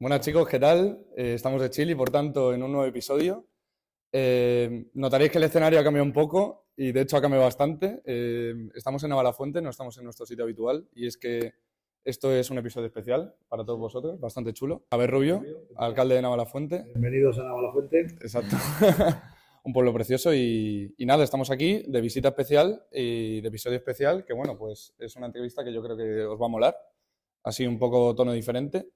Buenas chicos, ¿qué tal? Estamos de Chile y por tanto en un nuevo episodio. Notaréis que el escenario ha cambiado un poco y de hecho ha cambiado bastante. Estamos en Navalafuente, no estamos en nuestro sitio habitual y es que esto es un episodio especial para todos vosotros, bastante chulo. Javier Rubio, alcalde de Navalafuente. Bienvenidos a Navalafuente. Exacto. Un pueblo precioso y nada, estamos aquí de visita especial y de episodio especial que bueno, pues es una entrevista que yo creo que os va a molar. Así un poco tono diferente.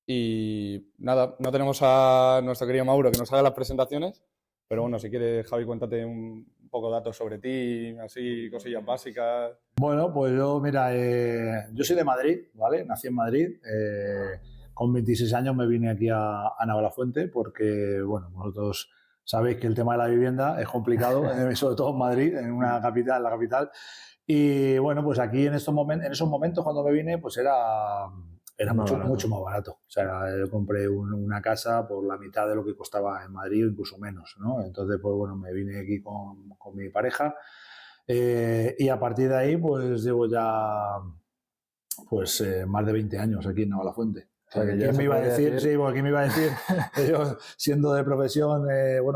Y nada, no tenemos a nuestro querido Mauro que nos haga las presentaciones, pero bueno, si quieres, Javi, cuéntate un poco datos sobre ti, así, cosillas básicas. Bueno, pues yo, mira, yo soy de Madrid, ¿vale? Nací en Madrid. Con 26 años me vine aquí a Navalafuente porque, bueno, vosotros sabéis que el tema de la vivienda es complicado, sobre todo en Madrid, en una capital, en la capital. Y bueno, pues aquí en esos momentos cuando me vine, pues era mucho más barato. O sea, yo compré una casa por la mitad de lo que costaba en Madrid o incluso menos, ¿no? Entonces, pues bueno, me vine aquí con mi pareja y a partir de ahí, pues llevo ya más de 20 años aquí en Navalafuente. O sea, ¿quién me iba a decir? Sí, porque ¿quién me iba a decir? Yo, siendo de profesión,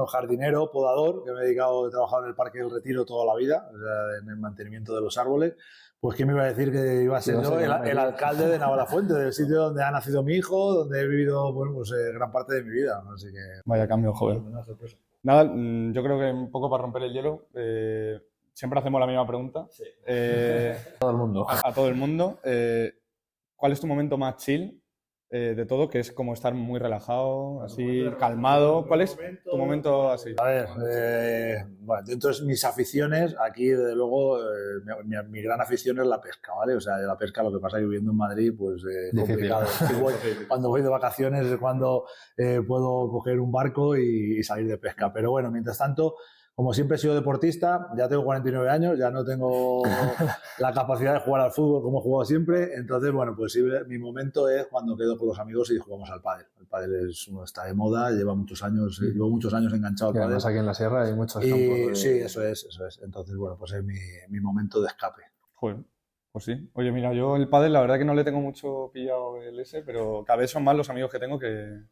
jardinero, podador, que me he dedicado a trabajar en el Parque del Retiro toda la vida, o sea, en el mantenimiento de los árboles, pues ¿quién me iba a decir que iba a ser yo el alcalde de Navalafuente, del sitio donde ha nacido mi hijo, donde he vivido, gran parte de mi vida? Así que... Vaya cambio, joder. Una sorpresa. Nada, yo creo que un poco para romper el hielo, siempre hacemos la misma pregunta. Sí. Todo el mundo. A todo el mundo. ¿Cuál es tu momento más chill de todo? Que es como estar muy relajado, así, calmado. ¿Cuál es tu momento así? A ver, bueno, dentro de mis aficiones, aquí desde luego mi gran afición es la pesca, ¿vale? O sea, la pesca, lo que pasa es que viviendo en Madrid, pues es complicado. Cuando voy de vacaciones es cuando puedo coger un barco y salir de pesca. Pero bueno, mientras tanto, como siempre he sido deportista, ya tengo 49 años, ya no tengo la capacidad de jugar al fútbol como he jugado siempre, entonces, bueno, pues sí, mi momento es cuando quedo con los amigos y jugamos al pádel. El pádel está de moda, llevo muchos años enganchado al pádel. Además aquí en la sierra hay muchos y, campos. Sí, eso es. Entonces, bueno, pues es mi momento de escape. Joder, pues sí. Oye, mira, yo el pádel la verdad que no le tengo mucho pillado el ese, pero cada vez son más los amigos que tengo que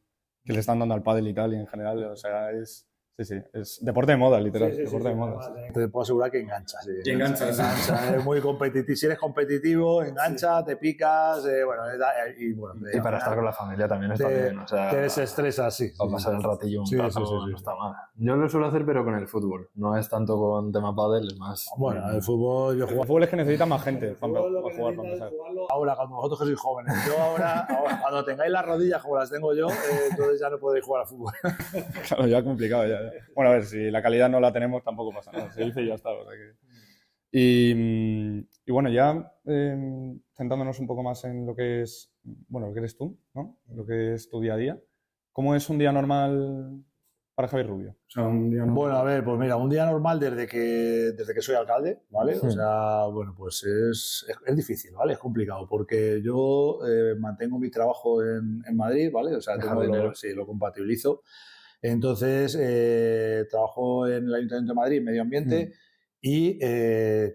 le están dando al pádel y tal, y en general, o sea, es... Sí, es deporte de moda, literal. Sí, deporte de moda. Te puedo asegurar que engancha. Sí. Y engancha. Es muy competitivo. Si eres competitivo, engancha, te picas. Y para estar con la familia también está bien. O sea, te desestresas, sí. Para pasar el ratillo un rato no está mal. Yo lo suelo hacer, pero con el fútbol. No es tanto con tema pádel, es más... Bueno, el fútbol... El fútbol es que necesita más gente para jugar, para empezar. Ahora, cuando vosotros que sois jóvenes, yo ahora, cuando tengáis las rodillas como las tengo yo, entonces ya no podéis jugar al fútbol. Claro, ya complicado ya. Bueno, a ver, si la calidad no la tenemos tampoco pasa nada, se dice y ya está. O sea que... y bueno, ya centrándonos un poco más en lo que es, bueno, lo que eres tú, ¿no? Lo que es tu día a día. ¿Cómo es un día normal para Javier Rubio? O sea, un día normal... Bueno, a ver, pues mira, un día normal desde que soy alcalde, ¿vale? O sea, bueno, pues es difícil, ¿vale? Es complicado porque yo mantengo mi trabajo en Madrid, ¿vale? O sea, lo compatibilizo. Entonces, trabajo en el Ayuntamiento de Madrid, Medio Ambiente, y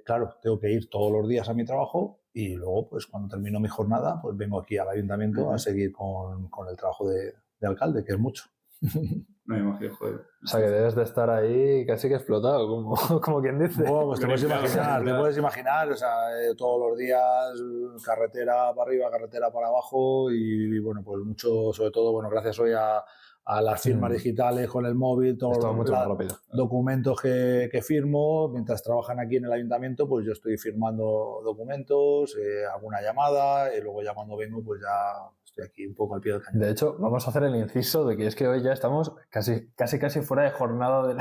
claro, tengo que ir todos los días a mi trabajo y luego, pues cuando termino mi jornada, pues vengo aquí al Ayuntamiento a seguir con el trabajo de alcalde, que es mucho. No me imagino, joder. O sea, que debes de estar ahí casi que explotado, como quien dice. Bueno, pues te puedes imaginar, o sea, todos los días carretera para arriba, carretera para abajo y bueno, pues mucho, sobre todo, bueno, gracias hoy a las firmas digitales con el móvil, todos los documentos que firmo, mientras trabajan aquí en el ayuntamiento, pues yo estoy firmando documentos, alguna llamada, y luego ya cuando vengo, pues ya estoy aquí un poco al pie del cañón. De hecho, vamos a hacer el inciso de que es que hoy ya estamos casi fuera de jornada del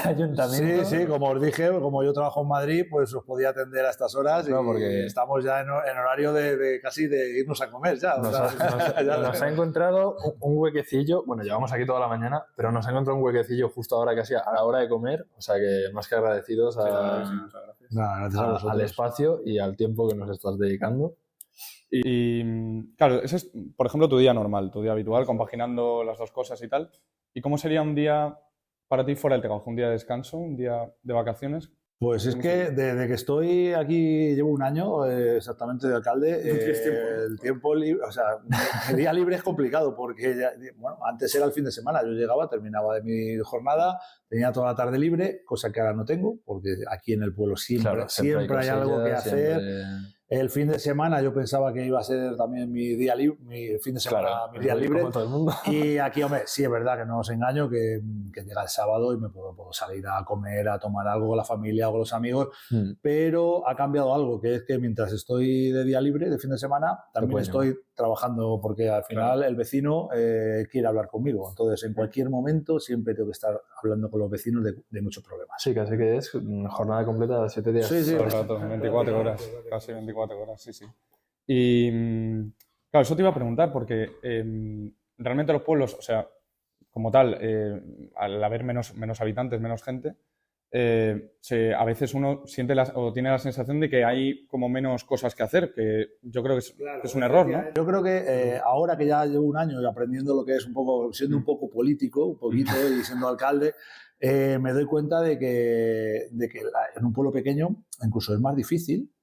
ayuntamiento. Sí, como os dije, como yo trabajo en Madrid, pues os podía atender a estas horas porque estamos ya en horario de casi de irnos a comer ya. Nos ha encontrado un huequecillo, bueno, llevamos aquí toda la mañana, pero nos ha encontrado un huequecillo justo ahora casi a la hora de comer, o sea que más que agradecidos al espacio y al tiempo que nos estás dedicando. Y claro, ese es, por ejemplo, tu día normal, tu día habitual, compaginando las dos cosas y tal. ¿Y cómo sería un día para ti fuera del trabajo? ¿Un día de descanso? ¿Un día de vacaciones? Pues es que desde que estoy aquí, llevo un año exactamente de alcalde, el tiempo libre, o sea, el día libre es complicado porque, bueno, antes era el fin de semana, yo llegaba, terminaba de mi jornada, tenía toda la tarde libre, cosa que ahora no tengo, porque aquí en el pueblo siempre hay algo que hacer. El fin de semana yo pensaba que iba a ser también mi día libre, mi fin de semana, mi día libre. Como todo el mundo. Y aquí, hombre, sí es verdad que no os engaño, que llega el sábado y me puedo salir a comer, a tomar algo con la familia o con los amigos, pero ha cambiado algo, que es que mientras estoy de día libre, de fin de semana, también estoy trabajando, porque al final el vecino quiere hablar conmigo. Entonces, en cualquier momento siempre tengo que estar hablando con los vecinos de muchos problemas. Sí, casi que es jornada completa de 7 días. Sí, todo el rato, 24 horas, casi 24 horas, sí. Y claro, eso te iba a preguntar, porque realmente los pueblos, o sea, como tal, al haber menos habitantes, menos gente, a veces uno siente o tiene la sensación de que hay como menos cosas que hacer, que yo creo que es un error, ¿no? Yo creo que ahora que ya llevo un año aprendiendo lo que es un poco, siendo un poco político, un poquito, y siendo alcalde, me doy cuenta de que en un pueblo pequeño incluso es más difícil.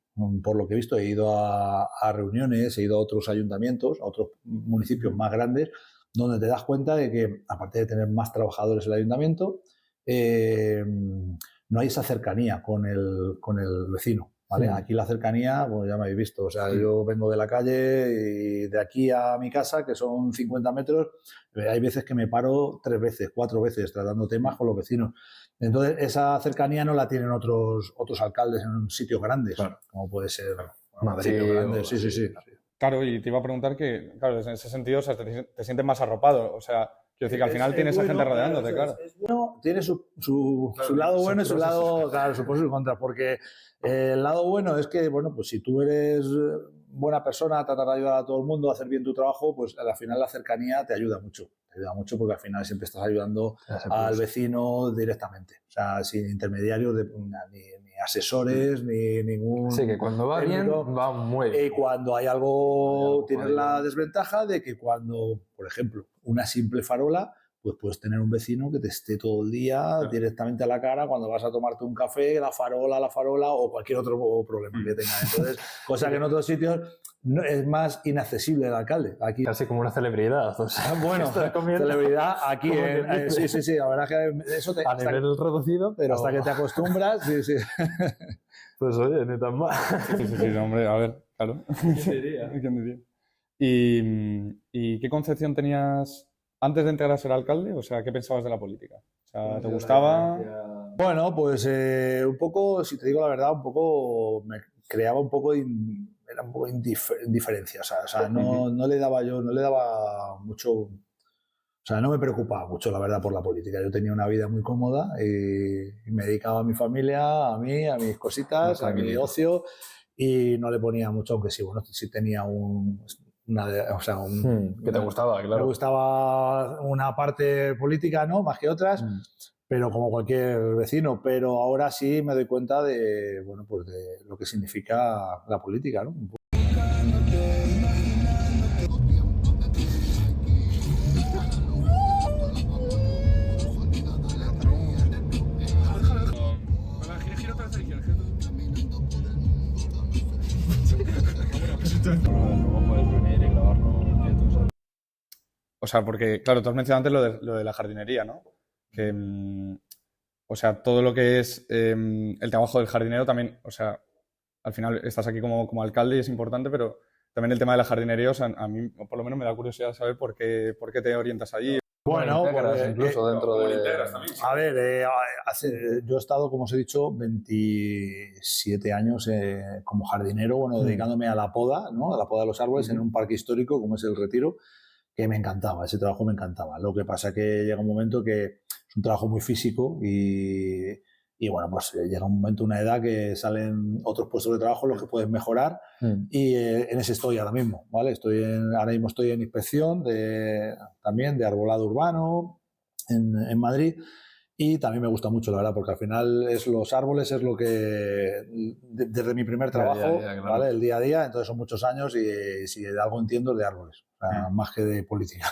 Por lo que he visto, he ido a reuniones, he ido a otros ayuntamientos, a otros municipios más grandes, donde te das cuenta de que, aparte de tener más trabajadores en el ayuntamiento, no hay esa cercanía con el vecino. ¿Vale? Aquí la cercanía, bueno, ya me habéis visto, o sea, yo vengo de la calle y de aquí a mi casa, que son 50 metros, hay veces que me paro 3 veces, 4 veces tratando temas con los vecinos. Entonces, esa cercanía no la tienen otros alcaldes en sitios grandes, como puede ser Madrid o grande. Sí. Claro, y te iba a preguntar que, claro, en ese sentido, o sea, te sientes más arropado, o sea, quiero decir que al final tienes a gente rodeándote, claro. Es bueno, tiene su lado bueno y su lado, claro, su pros y su contra, porque el lado bueno es que, bueno, pues si tú eres buena persona, tratar de ayudar a todo el mundo, a hacer bien tu trabajo, pues al final la cercanía te ayuda mucho. Te ayuda mucho porque al final siempre estás ayudando al vecino directamente. O sea, sin intermediarios, ni asesores, ni ningún... Sí, que cuando va bien, va muy bien. Y cuando hay algo, tienes la desventaja de que cuando, por ejemplo, una simple farola, pues puedes tener un vecino que te esté todo el día directamente a la cara cuando vas a tomarte un café, la farola o cualquier otro problema que tenga. Entonces, cosa que en otros sitios es más inaccesible el alcalde. Aquí, casi como una celebridad. O sea, bueno, celebridad aquí. Sí, la verdad que eso a nivel reducido, pero hasta que te acostumbras, sí. Pues oye, ni tan mal. Sí, hombre, a ver, claro. ¿Quién diría? ¿Y qué concepción tenías antes de entrar a ser alcalde? O sea, ¿qué pensabas de la política? O sea, ¿te gustaba? Bueno, pues un poco, si te digo la verdad, un poco me creaba un poco era un poco indiferencia. O sea, no le daba mucho. O sea, no me preocupaba mucho, la verdad, por la política. Yo tenía una vida muy cómoda y me dedicaba a mi familia, a mí, a mis cositas, a mi ocio, y no le ponía mucho, aunque sí, bueno, sí tenía que te gustaba, claro. Me gustaba una parte política, ¿no? Más que otras, pero como cualquier vecino. Pero ahora sí me doy cuenta de, bueno, pues de lo que significa la política, ¿no? O sea, porque, claro, tú has mencionado antes lo de la jardinería, ¿no? Que, o sea, todo lo que es el trabajo del jardinero también, o sea, al final estás aquí como alcalde y es importante, pero también el tema de la jardinería, o sea, a mí por lo menos me da curiosidad saber por qué te orientas allí. Bueno, incluso dentro de... A ver, yo he estado, como os he dicho, 27 años como jardinero, bueno, dedicándome a la poda, ¿no? A la poda de los árboles en un parque histórico como es el Retiro, que me encantaba, ese trabajo me encantaba. Lo que pasa que llega un momento que es un trabajo muy físico y bueno, pues llega un momento, una edad que salen otros puestos de trabajo en los que puedes mejorar y en ese estoy ahora mismo, ¿vale? Ahora mismo estoy en inspección también de arbolado urbano en Madrid Y también me gusta mucho, la verdad, porque al final los árboles es lo que, desde mi primer trabajo, claro. ¿vale? El día a día, entonces son muchos años y si de algo entiendo es de árboles, o sea, más que de política.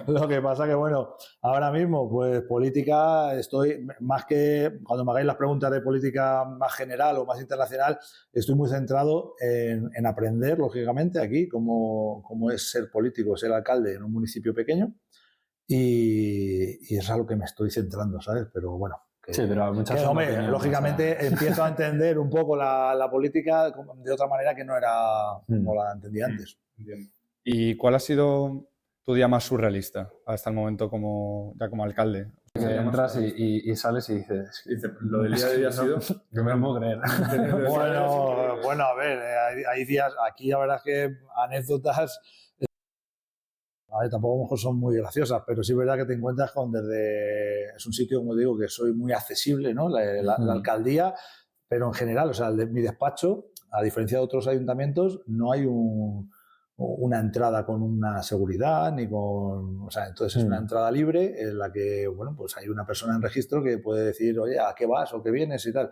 Lo que pasa que, bueno, ahora mismo, pues política, estoy más que, cuando me hagáis las preguntas de política más general o más internacional, estoy muy centrado en aprender, lógicamente, aquí, cómo es ser político, ser alcalde en un municipio pequeño. Y es algo que me estoy centrando, ¿sabes? Pero bueno. Sí, pero muchas hombre, lógicamente empiezo a entender un poco la política de otra manera que no era como la entendía antes. ¿Y cuál ha sido tu día más surrealista hasta el momento ya como alcalde? Que entras y sales y dices, lo del día de día ha sido... Yo me lo puedo creer. Bueno, a ver, hay días, aquí la verdad es que anécdotas... Vale, tampoco a lo mejor son muy graciosas, pero sí es verdad que te encuentras con es un sitio, como digo, que soy muy accesible, ¿no? La alcaldía, pero en general, o sea, mi despacho, a diferencia de otros ayuntamientos, no hay una entrada con una seguridad ni con... O sea, entonces es una entrada libre en la que, bueno, pues hay una persona en registro que puede decir, oye, ¿a qué vas o qué vienes y tal?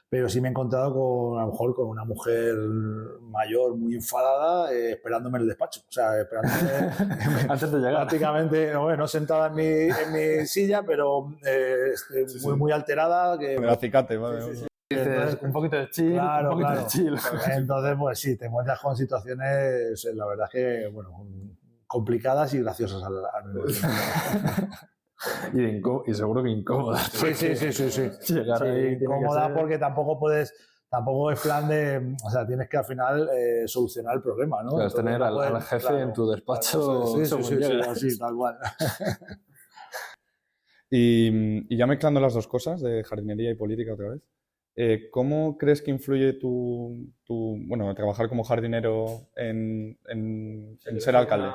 Pero sí me he encontrado a lo mejor con una mujer mayor muy enfadada esperándome en el despacho. O sea, esperándome antes de llegar. Prácticamente, no sentada en mi silla, pero muy alterada. Con el acicate, vale. Sí. Dices, un poquito de chill, claro, un poquito de chill. Entonces, pues sí, te encuentras con situaciones, la verdad es que, bueno, complicadas y graciosas al mismo tiempo. Y seguro que incómodas. Sí. Llegar ahí incómoda porque tampoco es plan de... O sea, tienes que al final solucionar el problema, ¿no? Claro, es tener al jefe en tu despacho. Sí, tal cual. Y ya mezclando las dos cosas, de jardinería y política otra vez, ¿cómo crees que influye trabajar como jardinero en ser alcalde?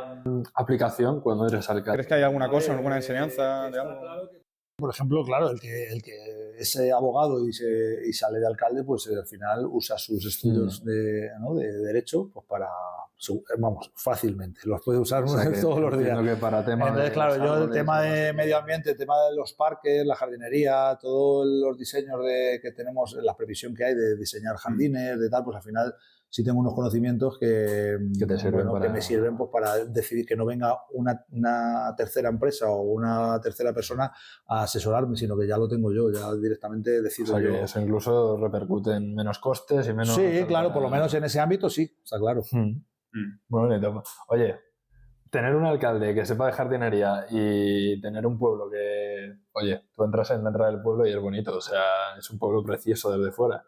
Aplicación cuando eres alcalde. ¿Crees que hay alguna cosa, alguna enseñanza de algo? Por ejemplo, claro, el que es abogado y sale de alcalde, pues al final usa sus estudios de derecho pues para, vamos, fácilmente. Los puede usar todos los días. Que para entonces, claro, yo el tema de medio ambiente, el tema de los parques, la jardinería, todos los diseños que tenemos, la previsión que hay de diseñar jardines, de tal, pues al final sí tengo unos conocimientos que me sirven pues, para decidir que no venga una tercera empresa o una tercera persona a asesorarme, sino que ya lo tengo yo, ya directamente decido yo. Que eso incluso repercute en menos costes y menos... Sí, claro, por lo menos en ese ámbito sí, está claro. Bueno, oye, tener un alcalde que sepa de jardinería y tener un pueblo que... Oye, tú entras en la entrada del pueblo y es bonito, o sea, es un pueblo precioso desde fuera.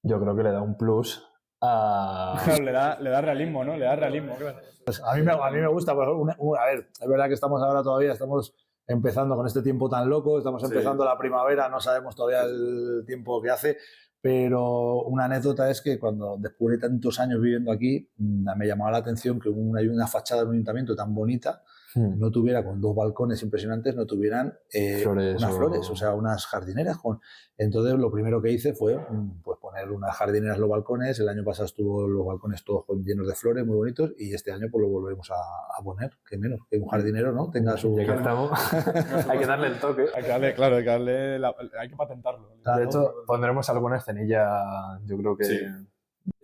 Yo creo que le da un plus Claro, le da realismo, ¿no? Le da realismo, claro. Pues a mí me gusta. A ver, es verdad que estamos empezando con este tiempo tan loco, estamos empezando la primavera, no sabemos todavía el tiempo que hace, pero una anécdota es que después de tantos años viviendo aquí, me llamaba la atención que una fachada de un ayuntamiento tan bonita no tuviera, con 2 balcones impresionantes, no tuvieran flores, o sea, unas jardineras. Entonces, lo primero que hice fue pues poner unas jardineras en los balcones. El año pasado estuvo los balcones todos llenos de flores, muy bonitos, y este año pues lo volveremos a poner. Que menos, que un jardinero, ¿no? Tenga su... Ya que estamos, hay que darle el toque. Hay que patentarlo. Claro. De hecho, pondremos alguna escenilla, yo creo que... Sí.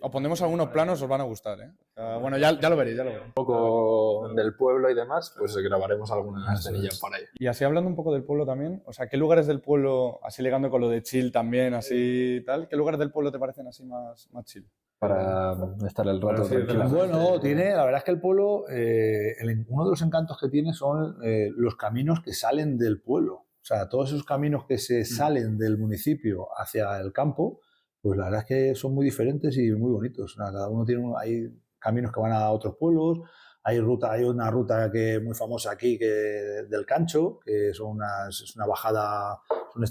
O pondremos algunos planos, os van a gustar, ¿eh? Bueno, ya lo veréis, Un poco del pueblo y demás, pues grabaremos alguna escenilla por ahí. Y así hablando un poco del pueblo también, o sea, ¿qué lugares del pueblo, así ligando con lo de chill también, así tal, qué lugares del pueblo te parecen así más chill? Para estar el rato tranquilo. Bueno, la verdad es que el pueblo, uno de los encantos que tiene son los caminos que salen del pueblo. O sea, todos esos caminos que se salen del municipio hacia el campo, pues la verdad es que son muy diferentes y muy bonitos. Cada uno hay caminos que van a otros pueblos, hay una ruta que es muy famosa aquí del Cancho, que es una bajada, una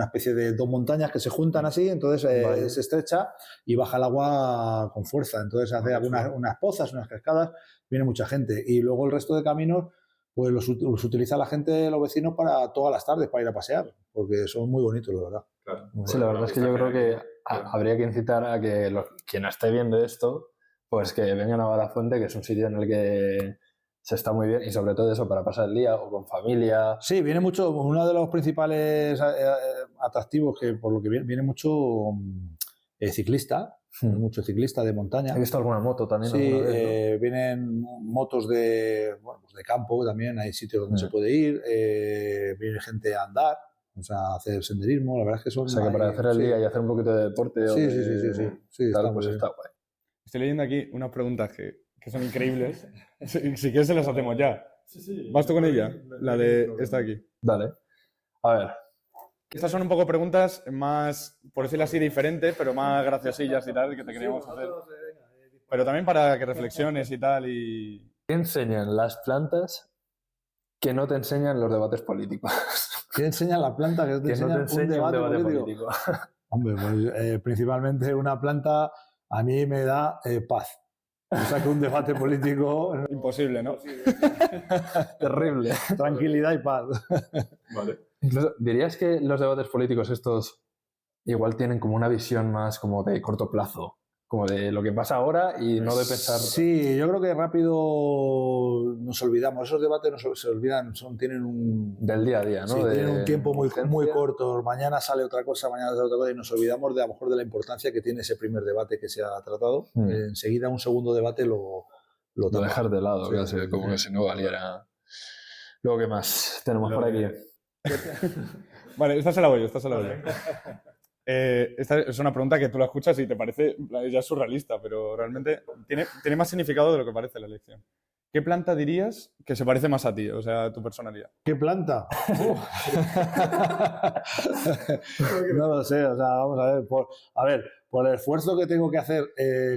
especie de 2 montañas que se juntan así, entonces se estrecha y baja el agua con fuerza. Entonces hace unas pozas, unas cascadas, viene mucha gente. Y luego el resto de caminos pues los utiliza la gente, los vecinos, para todas las tardes, para ir a pasear, porque son muy bonitos, la verdad. Claro. Sí, la verdad es que yo creo que habría que incitar a que quien esté viendo esto, pues que vengan a Badafuente, que es un sitio en el que se está muy bien, y sobre todo eso para pasar el día o con familia. Sí, viene mucho, uno de los principales atractivos que por lo que viene mucho ciclista, mucho ciclista de montaña. He visto alguna moto también. Sí, alguna vez, ¿no? Vienen motos de campo también, hay sitios donde se puede ir, viene gente a andar, o sea, a hacer senderismo, la verdad es que son... O sea, que para hacer el día y hacer un poquito de deporte Sí, o sí, tal, está pues muy está bien. guay. Estoy leyendo aquí unas preguntas que son increíbles. Si quieres se las hacemos ya. Sí. ¿Vas tú con ella? La de esta de aquí. Dale. A ver. Estas son un poco preguntas más, por decirlo así, diferentes, pero más graciosillas y tal, que te queríamos hacer. Pero también para que reflexiones y tal y... ¿Qué enseñan las plantas que no te enseñan los debates políticos? ¿Qué enseña la planta que te enseña un debate político? Hombre, pues principalmente una planta a mí me da paz. O sea que un debate político... Imposible, ¿no? Terrible. Tranquilidad y paz. Vale. Incluso, ¿dirías que los debates políticos estos igual tienen como una visión más como de corto plazo? Como de lo que pasa ahora y no de pensar... Sí, yo creo que rápido nos olvidamos. Esos debates se olvidan, tienen un... Del día a día, ¿no? Sí, tienen un tiempo muy corto. Mañana sale otra cosa, mañana sale otra cosa y nos olvidamos de a lo mejor de la importancia que tiene ese primer debate que se ha tratado. Enseguida un segundo debate lo dejar de lado, sí, casi, como que si no valiera... Luego, ¿qué más tenemos por aquí? Vale, esta se la voy yo. Esta es una pregunta que tú la escuchas y te parece ya surrealista, pero realmente tiene más significado de lo que parece la elección. ¿Qué planta dirías que se parece más a ti, o sea, a tu personalidad? ¿Qué planta? No lo sé, o sea, vamos a ver, por el esfuerzo que tengo que hacer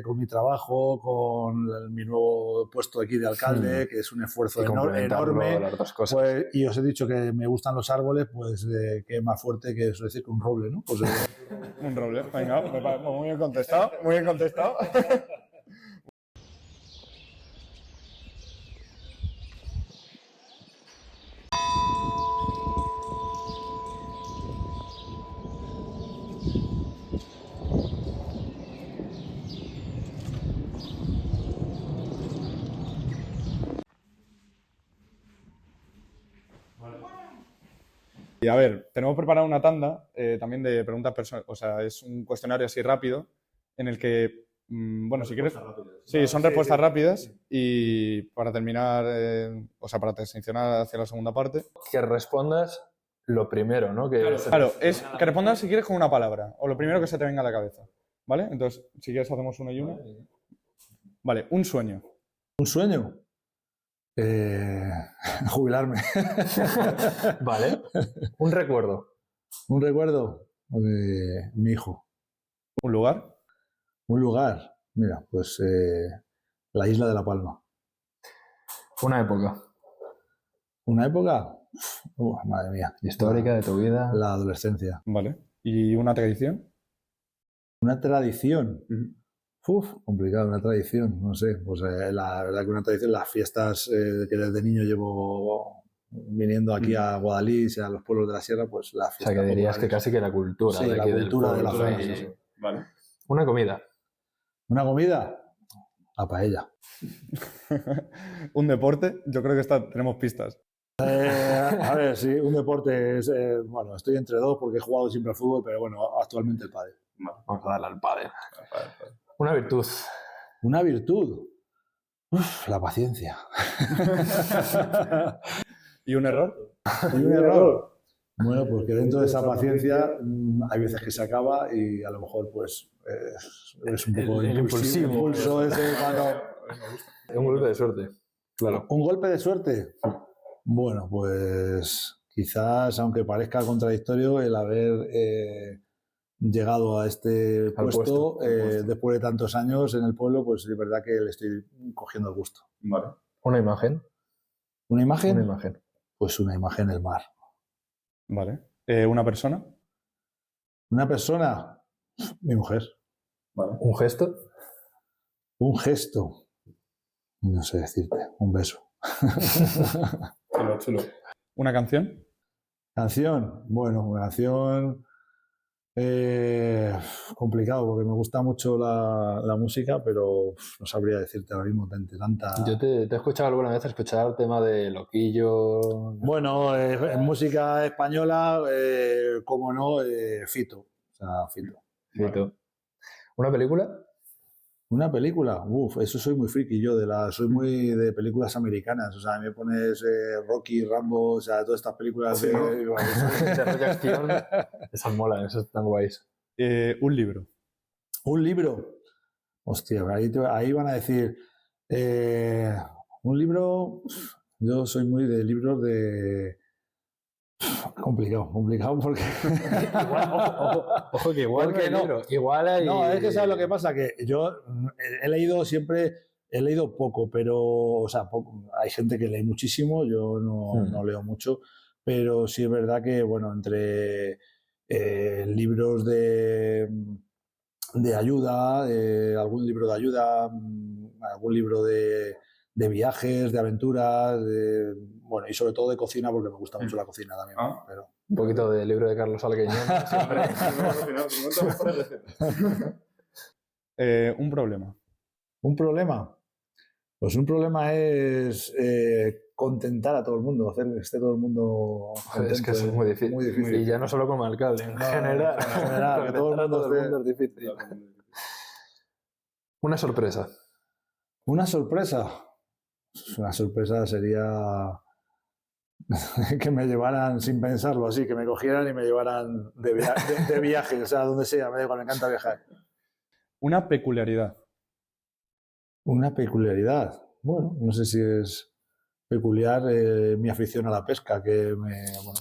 con mi trabajo, con mi nuevo puesto aquí de alcalde, que es un esfuerzo enorme, las dos cosas. pues, y os he dicho que me gustan los árboles, pues qué más fuerte que eso decir que un roble, ¿no? Pues, un roble, venga, muy bien contestado, muy bien contestado. Y a ver, tenemos preparada una tanda también de preguntas personales, o sea, es un cuestionario así rápido en el que, bueno, si quieres... Sí, son respuestas rápidas y para terminar, o sea, para transicionar hacia la segunda parte... Que respondas lo primero, ¿no? Claro, es que respondas si quieres con una palabra o lo primero que se te venga a la cabeza, ¿vale? Entonces, si quieres hacemos uno y uno. Vale, un sueño. ¿Un sueño? Jubilarme. Vale. Un recuerdo. Un recuerdo de mi hijo. ¿Un lugar? Un lugar. Mira, pues la isla de La Palma. Una época. ¿Una época? Madre mía. Histórica de tu vida. La adolescencia. Vale. ¿Y una tradición? Una tradición. Complicado, una tradición, no sé, pues la verdad que una tradición, las fiestas que desde niño llevo viniendo aquí a Guadalís y a los pueblos de la sierra, pues la fiesta. O sea, que dirías que casi que la cultura. Sí, de la aquí cultura de la zona. Sí. Vale. Una comida. ¿Una comida? La paella. Un deporte, yo creo que tenemos pistas. A ver, sí, un deporte es, bueno, estoy entre dos porque he jugado siempre al fútbol, pero bueno, actualmente el pádel. Vamos a darle al pádel. Una virtud. Una virtud. La paciencia. ¿Y un error? ¿Y un error? Bueno, pues que dentro de esa paciencia hay veces que se acaba y a lo mejor pues es un poco impulsivo. Impulso ese cuando... Un golpe de suerte. Claro. ¿Un golpe de suerte? Bueno, pues quizás, aunque parezca contradictorio, el haber llegado a este puesto después de tantos años en el pueblo, pues es verdad que le estoy cogiendo el gusto. Vale. ¿Una imagen? ¿Una imagen? Una imagen. Pues una imagen del mar. Vale. ¿Una persona? ¿Una persona? Mi mujer. Vale. ¿Un gesto? Un gesto. No sé decirte. Un beso. Chulo. ¿Una canción? ¿Canción? Bueno, una canción... Complicado, porque me gusta mucho la música, pero no sabría decirte ahora mismo tanta... Yo te he escuchado alguna vez escuchar el tema de Loquillo. Bueno, en música española, como no, Fito. O sea, Fito. Fito. ¿Una película? Una película, eso soy muy friki yo, soy muy de películas americanas, o sea, me pones Rocky, Rambo, o sea, todas estas películas de rollo acción, esas molan, esas están guays. Un libro. Un libro, hostia, ahí van a decir, un libro, yo soy muy de libros de... Complicado porque... ojo que igual que no. Libro. Igual hay... No, es que ¿sabes lo que pasa? Que yo he leído poco, pero, o sea, hay gente que lee muchísimo, yo no leo mucho, pero sí es verdad que, bueno, entre libros de ayuda, algún libro de ayuda, algún libro de viajes, de aventuras, bueno, y sobre todo de cocina, porque me gusta mucho la cocina también. Pero... Un poquito de libro de Carlos Alqueñón, siempre. Un problema. ¿Un problema? Pues un problema es contentar a todo el mundo, hacer que esté todo el mundo contento. Es que eso es muy difícil. Y ya no solo como alcalde, en general. Que todo el mundo es difícil. Una sorpresa. ¿Una sorpresa? Una sorpresa sería que me llevaran sin pensarlo así, que me cogieran y me llevaran de viaje, o sea, donde sea, me encanta viajar. Una peculiaridad. Una peculiaridad. Bueno, no sé si es peculiar mi afición a la pesca, que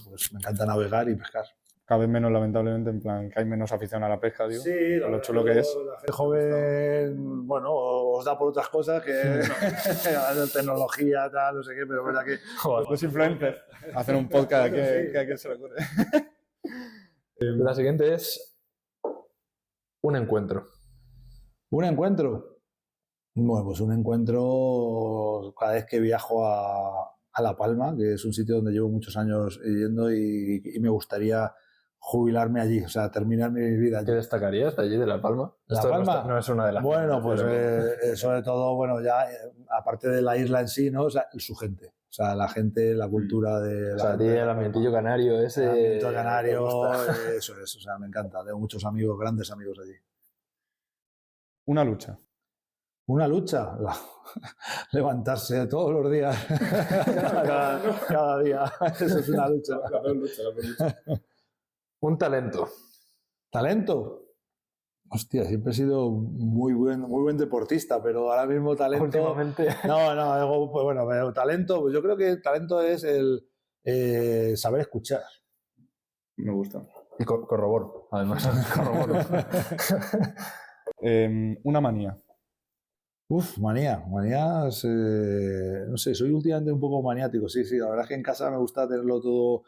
pues me encanta navegar y pescar. Cada vez menos, lamentablemente, en plan, que hay menos afición a la pesca, digo. Sí, lo chulo que es. La gente joven, bueno, os da por otras cosas que tecnología, tal, no sé qué, pero es verdad que... Los influencers hacen un podcast que a quién se le ocurre. La siguiente es un encuentro. ¿Un encuentro? Bueno, pues un encuentro cada vez que viajo a La Palma, que es un sitio donde llevo muchos años yendo y me gustaría jubilarme allí, o sea, terminar mi vida allí. ¿Qué destacarías de allí, de La Palma? La Palma no es una de las... Bueno, pues sobre todo, bueno, ya aparte de la isla en sí, ¿no? O sea, su gente. O sea, la gente, la cultura de... O sea, a ti el ambientillo canario ese... El ambientillo canario, eso es, o sea, me encanta. Tengo muchos amigos, grandes amigos allí. Una lucha. Una lucha, levantarse todos los días, cada día, eso es una lucha. La peor lucha. Un talento. ¿Talento? Hostia, siempre he sido muy buen deportista, pero ahora mismo talento... Últimamente... No, pues bueno, pero talento, pues yo creo que talento es el saber escuchar. Me gusta. Y corroboro, además. Corroboro. Una manía. Manías, no sé, soy últimamente un poco maniático, sí, la verdad es que en casa me gusta tenerlo todo,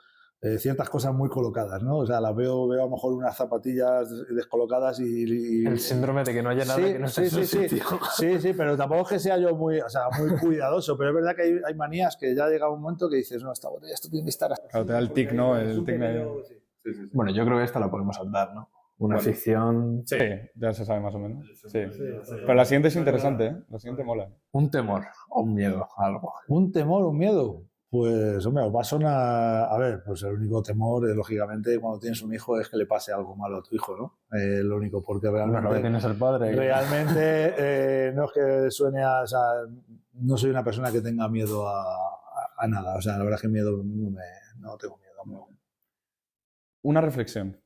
ciertas cosas muy colocadas, ¿no? O sea, las veo a lo mejor unas zapatillas descolocadas y... El síndrome de que no haya nada que no esté en su sitio. Sí, pero tampoco es que sea yo muy cuidadoso, pero es verdad que hay manías que ya llega un momento que dices, no, esta botella, esto tiene que estar... Claro, te da el tic, ¿no? El tic sí. Bueno, yo creo que esta la podemos saltar, ¿no? Una ficción... Sí, ya se sabe más o menos. Sí. Pero la siguiente es interesante, ¿eh? La siguiente mola. Un temor o un miedo, algo. ¿Un temor o un miedo? Pues, hombre, va a sonar... A ver, pues el único temor, lógicamente, cuando tienes un hijo es que le pase algo malo a tu hijo, ¿no? Lo único, porque realmente... Bueno, que tienes el padre. Realmente no es que suene a... O sea, no soy una persona que tenga miedo a nada. O sea, la verdad es que miedo no tengo miedo. No. Una reflexión.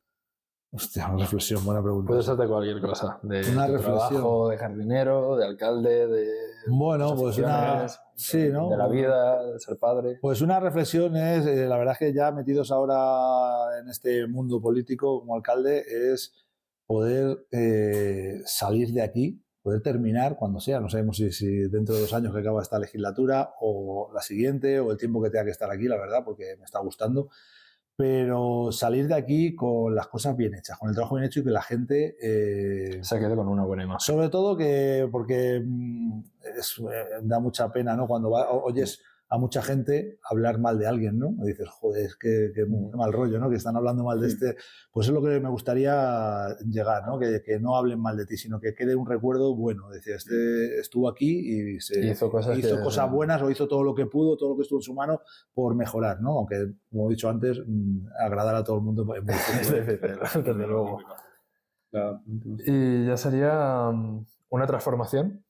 Hostia, una reflexión, buena pregunta. Puede ser de cualquier cosa, de una trabajo, de jardinero, de alcalde, de... Bueno, pues una... Sí, ¿no? De la vida, de ser padre. Pues una reflexión es, la verdad es que ya metidos ahora en este mundo político como alcalde, es poder salir de aquí, poder terminar cuando sea, no sabemos si dentro de 2 años que acaba esta legislatura o la siguiente o el tiempo que tenga que estar aquí, la verdad, porque me está gustando. Pero salir de aquí con las cosas bien hechas, con el trabajo bien hecho y que la gente... se quede con una buena imagen. Sobre todo porque da mucha pena, ¿no? Cuando oyes a mucha gente hablar mal de alguien, ¿no? Y dices, joder, es que mal rollo, ¿no? Que están hablando mal de este. Pues es lo que me gustaría llegar, ¿no? Que no hablen mal de ti, sino que quede un recuerdo bueno. Decía, este estuvo aquí y hizo cosas buenas o hizo todo lo que pudo, todo lo que estuvo en su mano por mejorar, ¿no? Aunque, como he dicho antes, agradar a todo el mundo es muy difícil. Desde luego. Y ya sería una transformación.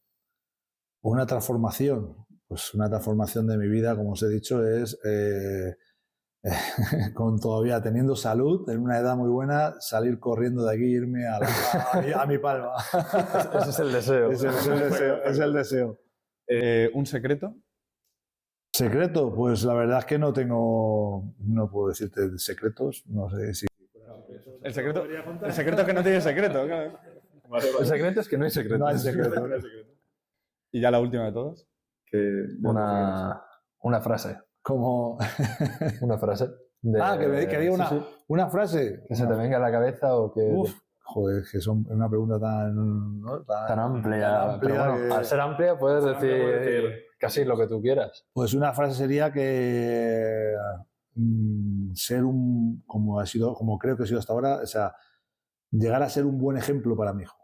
Una transformación. Pues una transformación de mi vida, como os he dicho, es con todavía teniendo salud, en una edad muy buena, salir corriendo de aquí e irme a mi palma. Ese es el deseo. Es el deseo. ¿Un secreto? ¿Secreto? Pues la verdad es que no puedo decirte secretos, no sé si... El secreto es que no tiene secreto, claro. El secreto es que no hay secreto. No hay secreto. Y ya la última de todas. Una frase. Como... Una frase. Que diga una frase. Que se te venga a la cabeza o que... Joder, que es una pregunta tan amplia. Pero bueno, al ser amplia puedes decir casi lo que tú quieras. Pues una frase sería que ser como creo que he sido hasta ahora, o sea, llegar a ser un buen ejemplo para mi hijo.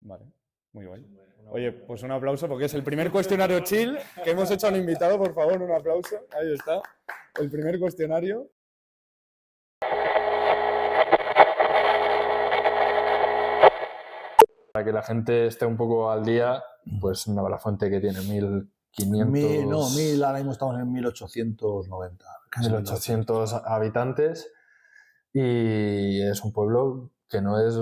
Vale, muy guay. Oye, pues un aplauso porque es el primer cuestionario chill que hemos hecho al invitado, por favor, un aplauso. Ahí está, el primer cuestionario. Para que la gente esté un poco al día, pues Navalafuente que tiene 1.500... ahora mismo estamos en 1.890. 1.800 habitantes y es un pueblo que no es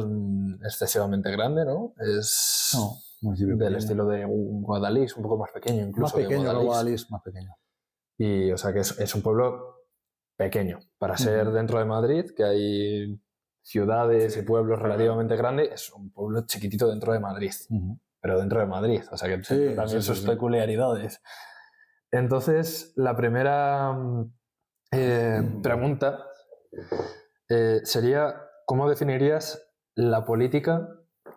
excesivamente grande, ¿no? Es del pequeño. Estilo de Guadalix, un poco más pequeño incluso. Más pequeño que Guadalix, más pequeño. Y o sea que es un pueblo pequeño. Para ser dentro de Madrid, que hay ciudades y pueblos relativamente grandes, es un pueblo chiquitito dentro de Madrid. Pero dentro de Madrid, o sea que también sus peculiaridades. Entonces, la primera pregunta sería, ¿cómo definirías la política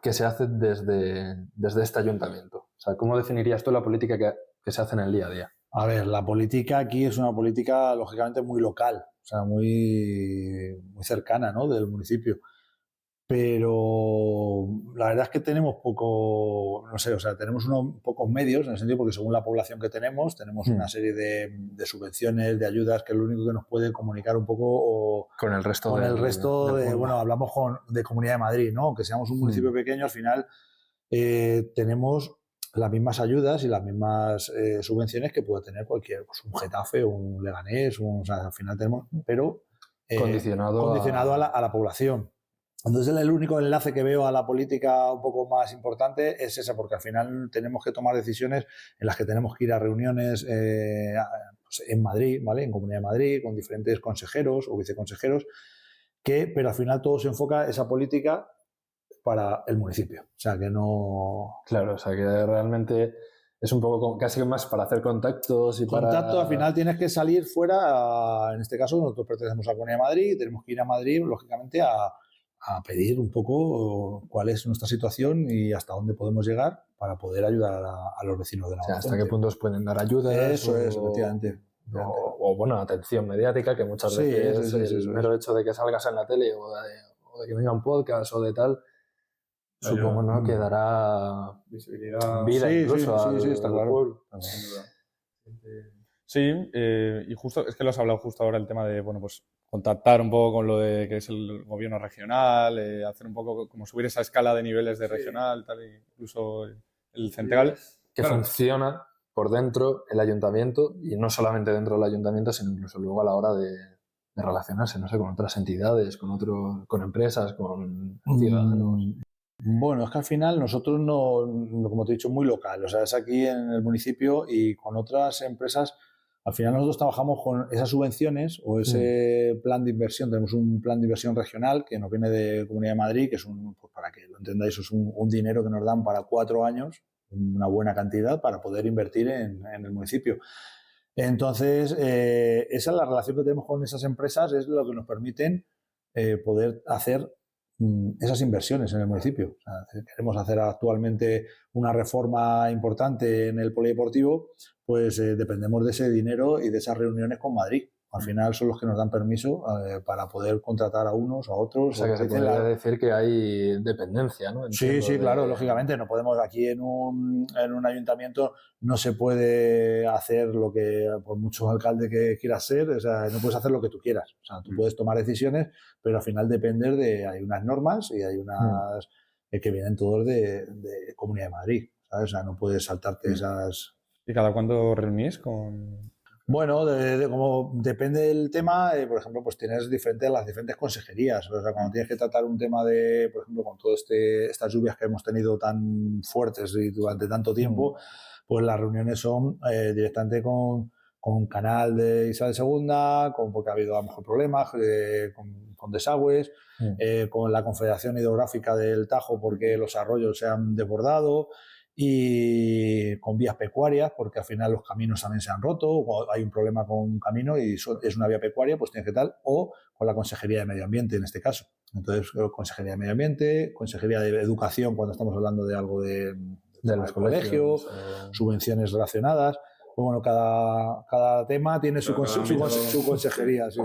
que se hace desde este ayuntamiento? O sea, ¿cómo definirías tú la política que se hace en el día a día? A ver, la política aquí es una política, lógicamente, muy local, o sea, muy cercana, ¿no?, del municipio. Pero la verdad es que tenemos tenemos unos pocos medios, en el sentido porque según la población que tenemos una serie de subvenciones, de ayudas, que es lo único que nos puede comunicar un poco con el resto bueno, hablamos de Comunidad de Madrid, ¿no? Aunque seamos un municipio pequeño, al final tenemos las mismas ayudas y las mismas subvenciones que puede tener cualquier, pues un Getafe, un Leganés, o sea, al final tenemos, pero condicionado a la población. Entonces el único enlace que veo a la política un poco más importante es ese, porque al final tenemos que tomar decisiones en las que tenemos que ir a reuniones pues en Madrid, ¿vale? En Comunidad de Madrid, con diferentes consejeros o viceconsejeros, pero al final todo se enfoca esa política para el municipio. O sea, que no... Claro, o sea, que realmente es un poco casi más para hacer contactos y al final tienes que salir fuera, en este caso nosotros pertenecemos a Comunidad de Madrid, tenemos que ir a Madrid, lógicamente, a pedir un poco cuál es nuestra situación y hasta dónde podemos llegar para poder ayudar a los vecinos de Navalafuente. O sea, hasta qué puntos pueden dar ayuda. Eso es, efectivamente. O bueno, atención mediática, que muchas veces el mero hecho de que salgas en la tele o de que venga un podcast o de tal, supongo, ¿no?, que dará visibilidad, vida incluso al está claro. pueblo. Sí, y justo, es que lo has hablado justo ahora, el tema de, bueno, pues contactar un poco con lo de que es el gobierno regional, hacer un poco como subir esa escala de niveles de regional, tal, incluso el central. Que funciona por dentro el ayuntamiento, y no solamente dentro del ayuntamiento, sino incluso luego a la hora de relacionarse, no sé, con otras entidades, con empresas, con ciudadanos. Bueno, es que al final nosotros no, como te he dicho, muy local, o sea, es aquí en el municipio y con otras empresas. Al final nosotros trabajamos con esas subvenciones o ese plan de inversión. Tenemos un plan de inversión regional que nos viene de Comunidad de Madrid, que es pues para que lo entendáis, es un dinero que nos dan para 4 años, una buena cantidad para poder invertir en el municipio. Entonces, esa es la relación que tenemos con esas empresas, es lo que nos permiten poder hacer esas inversiones en el municipio. O sea, queremos hacer actualmente una reforma importante en el polideportivo, pues dependemos de ese dinero y de esas reuniones con Madrid. Al final son los que nos dan permiso para poder contratar a unos, a otros. O sea, que se podría decir que hay dependencia, ¿no? Entiendo sí, claro, lógicamente. No podemos aquí en un ayuntamiento no se puede hacer lo que, por mucho alcalde que quieras ser, o sea, no puedes hacer lo que tú quieras. O sea, tú puedes tomar decisiones, pero al final depender de, hay unas normas y hay unas que vienen todos de Comunidad de Madrid, ¿sabes? O sea, no puedes saltarte esas... ¿Y cada cuándo reunís con...? Bueno, como depende del tema, por ejemplo, pues tienes las diferentes consejerías. O sea, cuando tienes que tratar un tema de, por ejemplo, con todas estas lluvias que hemos tenido tan fuertes y durante tanto tiempo, pues las reuniones son directamente con Canal de Isabel II, porque ha habido a lo mejor problemas con desagües, con la Confederación Hidrográfica del Tajo porque los arroyos se han desbordado, y con vías pecuarias, porque al final los caminos también se han roto, o hay un problema con un camino y es una vía pecuaria, pues tiene que tal, o con la Consejería de Medio Ambiente en este caso. Entonces, Consejería de Medio Ambiente, Consejería de Educación cuando estamos hablando de algo de los colegios, subvenciones relacionadas. Pues bueno, cada tema tiene su consejería, sí.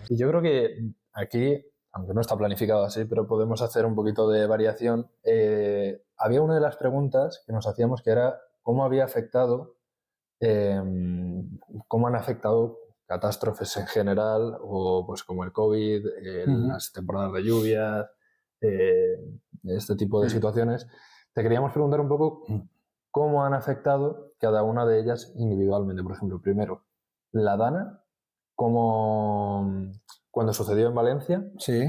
Y yo creo que aquí, aunque no está planificado así, pero podemos hacer un poquito de variación. Había una de las preguntas que nos hacíamos que era cómo había afectado, cómo han afectado catástrofes en general, o pues como el COVID, las temporadas de lluvias, este tipo de situaciones. Te queríamos preguntar un poco cómo han afectado cada una de ellas individualmente. Por ejemplo, primero, la Dana, como cuando sucedió en Valencia, sí,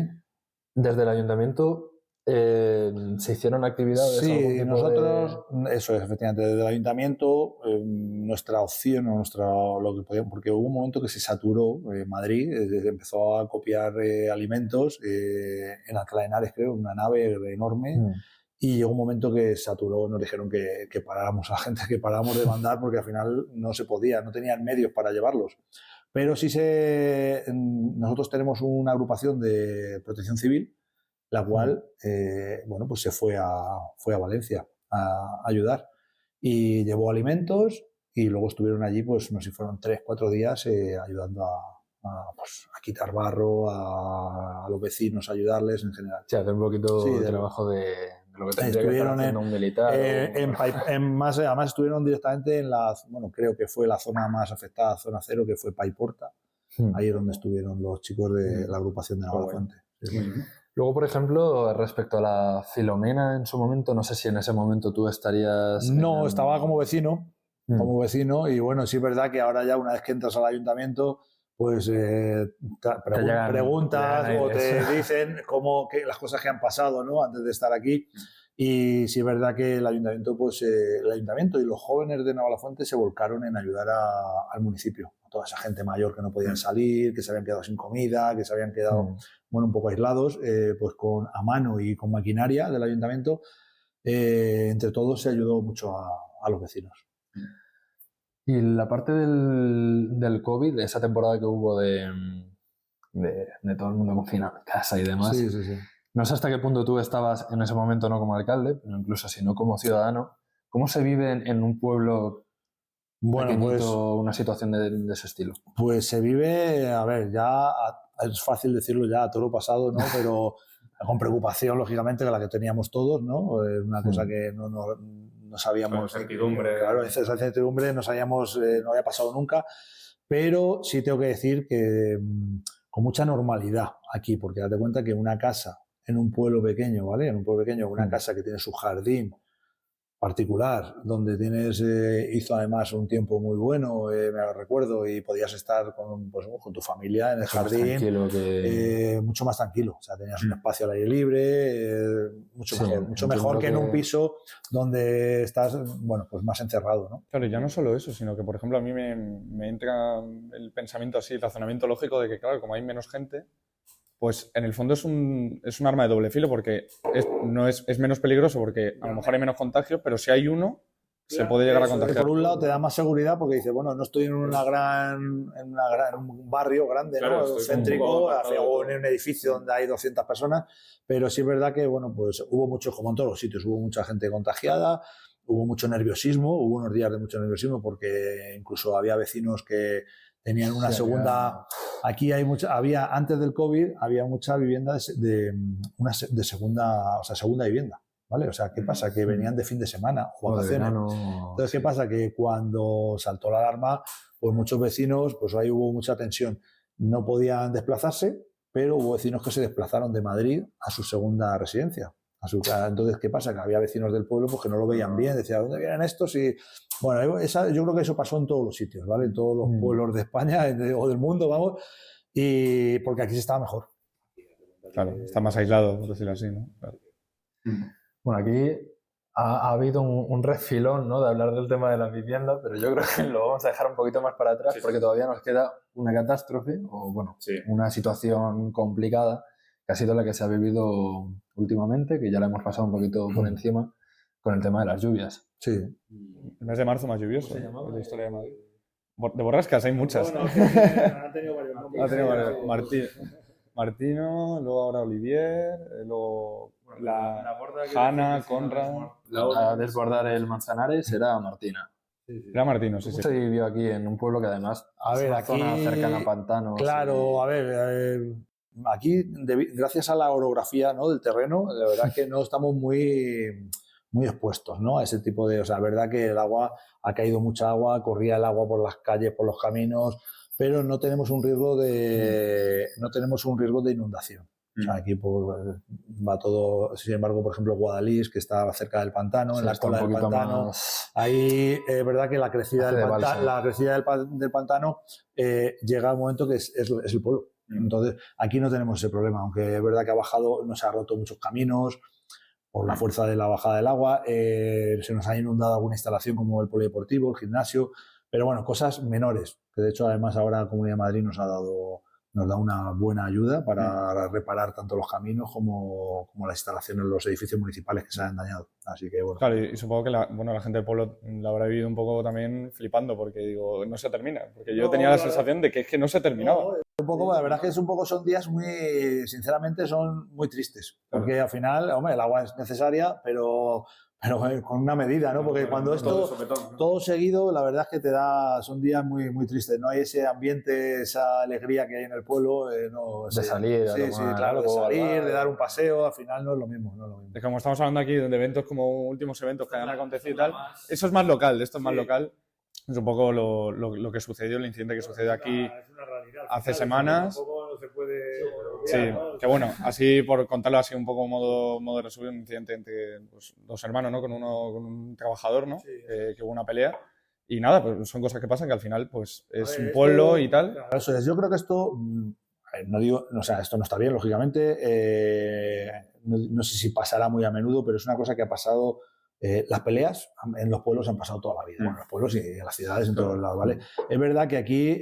desde el ayuntamiento se hicieron actividades. Sí, nosotros, eso es, efectivamente, desde el ayuntamiento, nuestra opción, lo que podíamos, porque hubo un momento que se saturó Madrid, empezó a copiar alimentos en Alcalá de Henares, creo, una nave enorme. Y llegó un momento que saturó, nos dijeron que paráramos a la gente, que paráramos de mandar porque al final no se podía, no tenían medios para llevarlos. Pero sí nosotros tenemos una agrupación de protección civil, la cual, bueno, pues se fue a Valencia a ayudar y llevó alimentos y luego estuvieron allí, pues no sé si fueron 3-4 días ayudando pues, a quitar barro, a los vecinos, a ayudarles en general. Sí, hacer un poquito de trabajo de lo que tendría que estar haciendo un militar. Además estuvieron directamente creo que fue la zona más afectada, zona 0, que fue Paiporta. Ahí es donde estuvieron los chicos de la agrupación de Navafuente. Luego, por ejemplo, respecto a la Filomena en su momento, no sé si en ese momento tú estarías... No, estaba como vecino, y bueno, sí es verdad que ahora ya una vez que entras al ayuntamiento, pues preguntas o te dicen las cosas que han pasado, ¿no?, antes de estar aquí. Y sí es verdad que el ayuntamiento y los jóvenes de Navalafuente se volcaron en ayudar al municipio. A toda esa gente mayor que no podían salir, que se habían quedado sin comida, que se habían quedado un poco aislados, pues a mano y con maquinaria del ayuntamiento, entre todos se ayudó mucho a los vecinos. Y la parte del COVID, de esa temporada que hubo de todo el mundo confinado en casa y demás, sí. No sé hasta qué punto tú estabas en ese momento no como alcalde, pero incluso si no como ciudadano, ¿cómo se vive en un pueblo pequeñito una situación de ese estilo? Pues se vive, a ver, ya es fácil decirlo ya a toro pasado, ¿no? Pero con preocupación, lógicamente, que la que teníamos todos, ¿no? Es una cosa que no sabíamos. Con incertidumbre. Claro, esa incertidumbre no había pasado nunca, pero sí tengo que decir que con mucha normalidad aquí, porque date cuenta que una casa en un pueblo pequeño, ¿vale? En un pueblo pequeño, una casa que tiene su jardín particular, donde hizo además un tiempo muy bueno, me recuerdo, y podías estar con tu familia en el jardín, mucho más tranquilo. O sea, tenías un espacio al aire libre, mucho mejor que en un piso donde estás, pues más encerrado, ¿no? Claro, y ya no solo eso, sino que, por ejemplo, a mí me entra el pensamiento así, el razonamiento lógico de que, claro, como hay menos gente, pues en el fondo es un arma de doble filo porque es menos peligroso porque a lo mejor hay menos contagios, pero si hay uno, se puede llegar a contagiar. Por un lado te da más seguridad porque dices, bueno, no estoy en un barrio grande, claro, ¿no? Céntrico, o en un edificio donde hay 200 personas, pero sí es verdad que, bueno, pues hubo muchos, como en todos los sitios, hubo mucha gente contagiada, hubo mucho nerviosismo, hubo unos días de mucho nerviosismo porque incluso había vecinos que tenían una segunda... Aquí había, antes del COVID, había muchas viviendas de segunda, o sea, segunda vivienda. ¿Vale? O sea, ¿qué pasa? Que venían de fin de semana o vacaciones. Entonces, ¿qué pasa? Que cuando saltó la alarma, pues muchos vecinos, pues ahí hubo mucha tensión. No podían desplazarse, pero hubo vecinos que se desplazaron de Madrid a su segunda residencia. Entonces, ¿qué pasa? Que había vecinos del pueblo pues, que no lo veían bien, decían, ¿dónde vienen estos? Y bueno, yo creo que eso pasó en todos los sitios, ¿vale? En todos los pueblos de España o del mundo, vamos, y porque aquí se estaba mejor. Claro, está más aislado, por decirlo así, ¿no? Claro. Bueno, aquí ha habido un refilón, ¿no?, de hablar del tema de las viviendas, pero yo creo que lo vamos a dejar un poquito más para atrás porque todavía nos queda una catástrofe o, bueno, una situación complicada que ha sido la que se ha vivido últimamente, que ya la hemos pasado un poquito por encima con el tema de las lluvias. Sí. El mes de marzo más lluvioso. ¿Se llamaba? La historia de Madrid. De borrascas hay muchas. Bueno, han tenido varios nombres. Ha tenido varios. Martino, luego ahora Olivier, luego Hanna, Conrad. A desbordar el Manzanares era Martina. Era Martino, sí. Se vivió aquí en un pueblo que además es una zona cercana a pantanos. Claro, a ver, aquí gracias a la orografía, ¿no?, del terreno, la verdad es que no estamos muy expuestos, ¿no?, a ese tipo de... O sea, la verdad que el agua, ha caído mucha agua, corría el agua por las calles, por los caminos, pero no tenemos un riesgo de inundación. O sea, aquí pues, va todo, sin embargo, por ejemplo, Guadalís, que está cerca del pantano, en la cola del pantano, ahí es verdad que la crecida del pantano llega a un momento que es el pueblo. Entonces, aquí no tenemos ese problema, aunque es verdad que ha bajado, nos ha roto muchos caminos por la fuerza de la bajada del agua, se nos ha inundado alguna instalación como el polideportivo, el gimnasio, pero bueno, cosas menores, que de hecho además ahora la Comunidad de Madrid nos da una buena ayuda para reparar tanto los caminos como las instalaciones, los edificios municipales que se han dañado. Así que bueno. Claro, y supongo que la gente del pueblo la habrá vivido un poco también flipando, porque digo, no se termina. Porque yo tenía la sensación de que es que no se terminaba. La verdad es que son días sinceramente son muy tristes. Porque al final, hombre, el agua es necesaria, pero con una medida, ¿no? Porque cuando esto todo seguido, la verdad es que son días muy, muy tristes. No hay ese ambiente, esa alegría que hay en el pueblo. De salir, de salir, de dar un paseo, al final no es lo mismo. Es como estamos hablando aquí de eventos como últimos eventos que han acontecido y tal, eso es más local, esto es más local. Es un poco lo que sucedió, el incidente que sucedió aquí hace semanas. No se puede... Sí, que bueno, así por contarlo así un poco modo de resumen, un incidente entre pues, dos hermanos, ¿no? Con un trabajador, ¿no? Que hubo una pelea. Y nada, pues son cosas que pasan que al final pues es un pueblo y tal. Eso es, yo creo que esto, no digo, o sea, esto no está bien, lógicamente, no sé si pasará muy a menudo, pero es una cosa que ha pasado. Las peleas en los pueblos han pasado toda la vida, bueno, en los pueblos y en las ciudades, en todos lados, ¿vale? Es verdad que aquí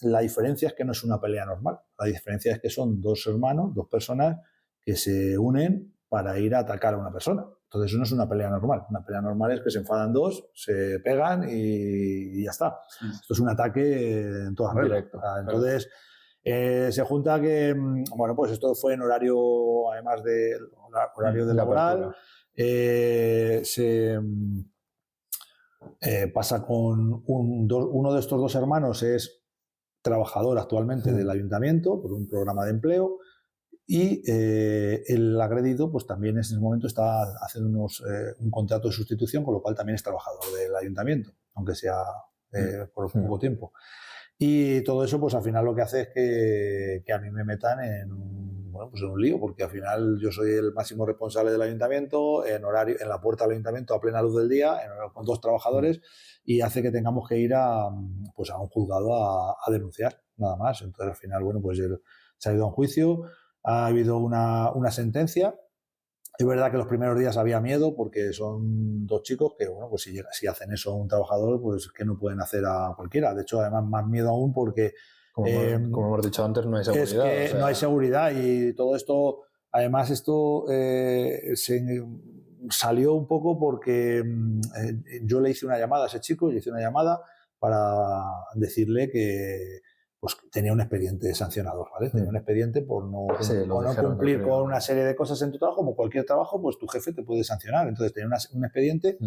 la diferencia es que no es una pelea normal, la diferencia es que son dos hermanos, dos personas que se unen para ir a atacar a una persona. Entonces eso no es una pelea normal. Una pelea normal es que se enfadan dos, se pegan y ya está. Esto es un ataque en todas reglas. Entonces se junta que, bueno, pues esto fue en horario, además de horario de laboral. Pasa con uno de estos dos hermanos, es trabajador actualmente del ayuntamiento por un programa de empleo, y el agredido pues también en ese momento está haciendo un contrato de sustitución, con lo cual también es trabajador del ayuntamiento, aunque sea por poco tiempo. Y todo eso, pues al final lo que hace es que a mí me metan en un lío, porque al final yo soy el máximo responsable del ayuntamiento, en la puerta del ayuntamiento a plena luz del día, con dos trabajadores, y hace que tengamos que ir a un juzgado a denunciar, nada más. Entonces al final, bueno, pues se ha ido a un juicio, ha habido una sentencia. Es verdad que los primeros días había miedo porque son dos chicos que, bueno, pues si hacen eso a un trabajador, pues que no pueden hacer a cualquiera. De hecho, además, más miedo aún porque Como hemos dicho antes, no hay seguridad. Es que no hay seguridad y todo esto, además esto salió un poco porque yo le hice una llamada a ese chico, para decirle que pues, tenía un expediente sancionador, ¿vale? Tenía un expediente por no cumplir con una serie de cosas en tu trabajo, como cualquier trabajo, pues tu jefe te puede sancionar. Entonces tenía un expediente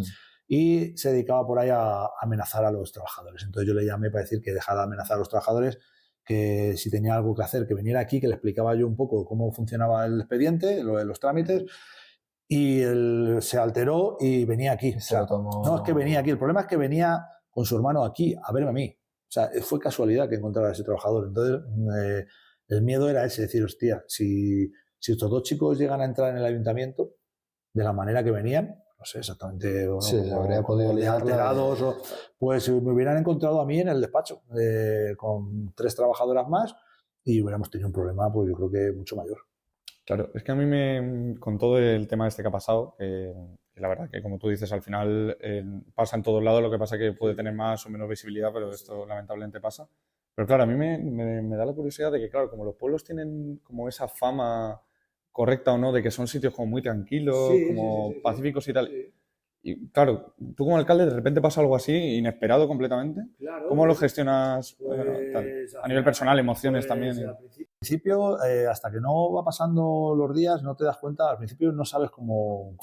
y se dedicaba por ahí a amenazar a los trabajadores. Entonces yo le llamé para decir que dejara de amenazar a los trabajadores, que si tenía algo que hacer, que viniera aquí, que le explicaba yo un poco cómo funcionaba el expediente, lo de los trámites, y él se alteró y venía aquí. O sea, no es que venía aquí, el problema es que venía con su hermano aquí a verme a mí. O sea, fue casualidad que encontrara a ese trabajador. Entonces, el miedo era ese, decir, hostia, si estos dos chicos llegan a entrar en el ayuntamiento de la manera que venían, no sé exactamente, habría podido alterados, pues me hubieran encontrado a mí en el despacho con 3 trabajadoras más y hubiéramos tenido un problema, pues yo creo que mucho mayor. Claro, es que a mí con todo el tema este que ha pasado, la verdad que como tú dices, al final pasa en todos lados, lo que pasa que puede tener más o menos visibilidad, pero esto lamentablemente pasa. Pero claro, a mí me da la curiosidad de que, claro, como los pueblos tienen como esa fama correcta o no, de que son sitios como muy tranquilos, pacíficos y tal. Y claro, tú como alcalde de repente pasa algo así, inesperado completamente. Claro, ¿cómo lo gestionas a nivel personal, emociones también? Al principio, hasta que no va pasando los días, no te das cuenta, al principio no sabes cómo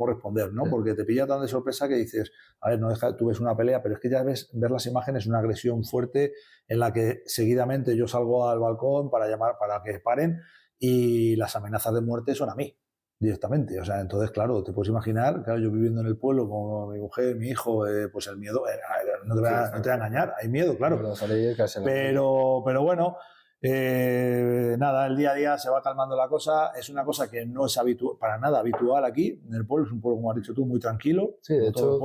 responder, ¿no? Porque te pilla tan de sorpresa que dices, a ver, tú ves una pelea, pero es que ya ver las imágenes, una agresión fuerte en la que seguidamente yo salgo al balcón para llamar, para que paren, y las amenazas de muerte son a mí directamente. O sea, entonces, claro, te puedes imaginar, claro, yo viviendo en el pueblo con mi mujer, mi hijo, pues el miedo, no te voy a engañar, hay miedo, claro. Pero bueno, nada, el día a día se va calmando la cosa. Es una cosa que no es para nada habitual aquí en el pueblo. Es un pueblo, como has dicho tú, muy tranquilo. Sí, de hecho,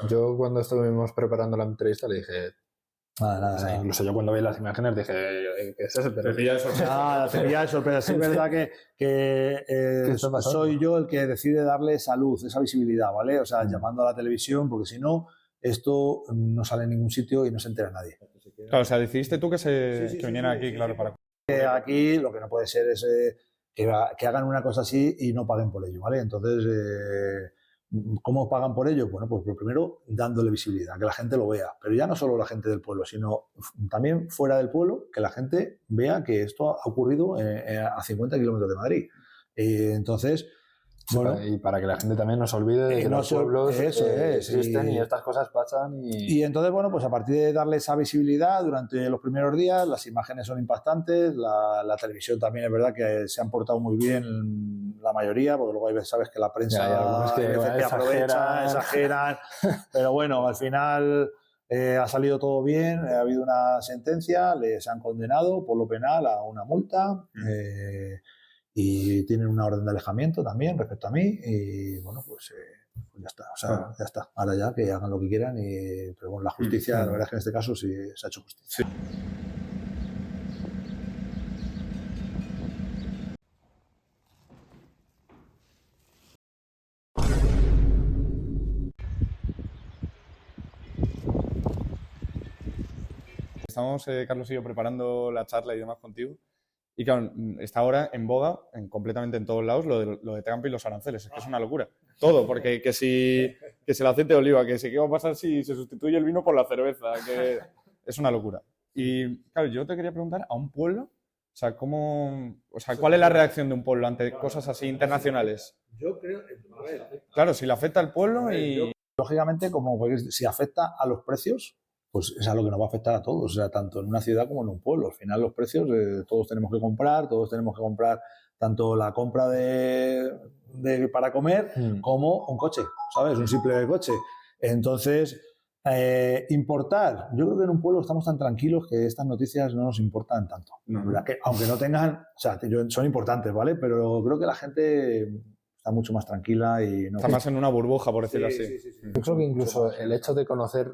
yo cuando estuvimos preparando la entrevista le dije... Nada. Incluso yo cuando vi las imágenes dije, ¿qué es eso? Te pilla de sorpresa. Te pilla de sorpresa. Sí, es verdad que soy yo el que decide darle esa luz, esa visibilidad, ¿vale? O sea, llamando a la televisión, porque si no, esto no sale en ningún sitio y no se entera nadie. Claro, o sea, decidiste tú que vinieran aquí, claro, para... Aquí lo que no puede ser es que hagan una cosa así y no paguen por ello, ¿vale? Entonces... ¿Cómo pagan por ello? Bueno, pues primero dándole visibilidad, que la gente lo vea, pero ya no solo la gente del pueblo, sino también fuera del pueblo, que la gente vea que esto ha ocurrido a 50 kilómetros de Madrid. Entonces, bueno, y para que la gente también no se olvide de que los pueblos existen y estas cosas pasan. Y entonces, bueno, pues a partir de darle esa visibilidad durante los primeros días, las imágenes son impactantes, la televisión también es verdad que se han portado muy bien la mayoría, porque luego sabes que la prensa aprovecha, exageran, pero bueno, al final ha salido todo bien, ha habido una sentencia, les han condenado por lo penal a una multa, y tienen una orden de alejamiento también respecto a mí y bueno, pues ya está, o sea, ya está. Ahora ya que hagan lo que quieran, pero bueno, la justicia, la verdad es que en este caso sí se ha hecho justicia. Sí. Estamos, Carlos y yo, preparando la charla y demás contigo. Y claro, está ahora en boga, completamente en todos lados, lo de Trump y los aranceles. Es que es una locura. Todo, porque que si el aceite de oliva, que si qué va a pasar si se sustituye el vino por la cerveza, que es una locura. Y claro, yo te quería preguntar, a un pueblo, o sea, ¿cuál es la reacción de un pueblo ante cosas así internacionales? Yo creo, a ver, claro, si le afecta al pueblo y... Lógicamente, como si afecta a los precios, pues es algo que nos va a afectar a todos, o sea, tanto en una ciudad como en un pueblo. Al final los precios, todos tenemos que comprar tanto la compra para comer como un coche, ¿sabes? Un simple coche. Entonces, importar, yo creo que en un pueblo estamos tan tranquilos que estas noticias no nos importan tanto. ¿Verdad? Que, aunque no tengan, o sea, son importantes, ¿vale? Pero creo que la gente está mucho más tranquila y no... Está más en una burbuja, por decirlo así. Yo creo que incluso el hecho de conocer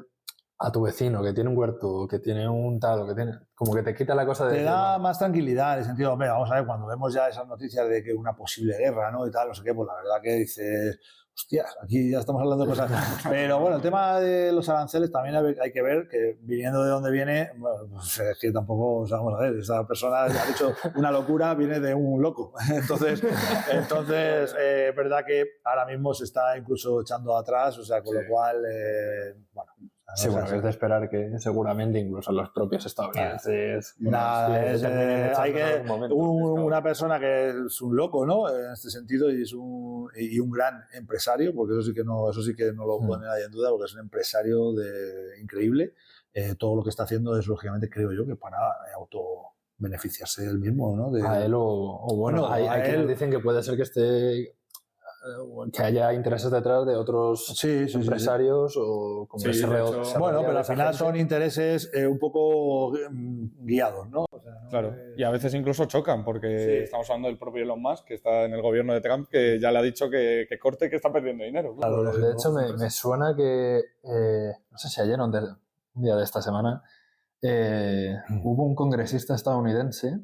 a tu vecino que tiene un huerto, que tiene un tal, o que tiene... Como que te quita la cosa de... Te da más tranquilidad en el sentido, hombre, vamos a ver, cuando vemos ya esas noticias de que una posible guerra, ¿no? Y tal, no sé qué, pues la verdad que dices, hostias, aquí ya estamos hablando de cosas. Pero bueno, el tema de los aranceles también hay que ver que viniendo de donde viene, bueno, pues es que tampoco, o sea, vamos a ver, esa persona ha hecho una locura, viene de un loco. Entonces es verdad que ahora mismo se está incluso echando atrás, o sea, con lo cual, bueno. Sí, bueno, es de esperar que seguramente incluso los propios estadounidenses... Una persona que es un loco, ¿no? En este sentido, y un gran empresario, porque eso sí que no lo pone nadie en duda, porque es un empresario increíble. Todo lo que está haciendo es, lógicamente, creo yo, que para beneficiarse él mismo, ¿no? A él bueno, hay quienes dicen que puede ser que haya intereses detrás de otros empresarios o como bueno, pero al final son intereses un poco guiados, ¿no? O sea, ¿no? Claro, y a veces incluso chocan, porque estamos hablando del propio Elon Musk, que está en el gobierno de Trump, que ya le ha dicho que corte, que está perdiendo dinero. Claro, de hecho, me suena que, no sé si ayer o un día de esta semana, hubo un congresista estadounidense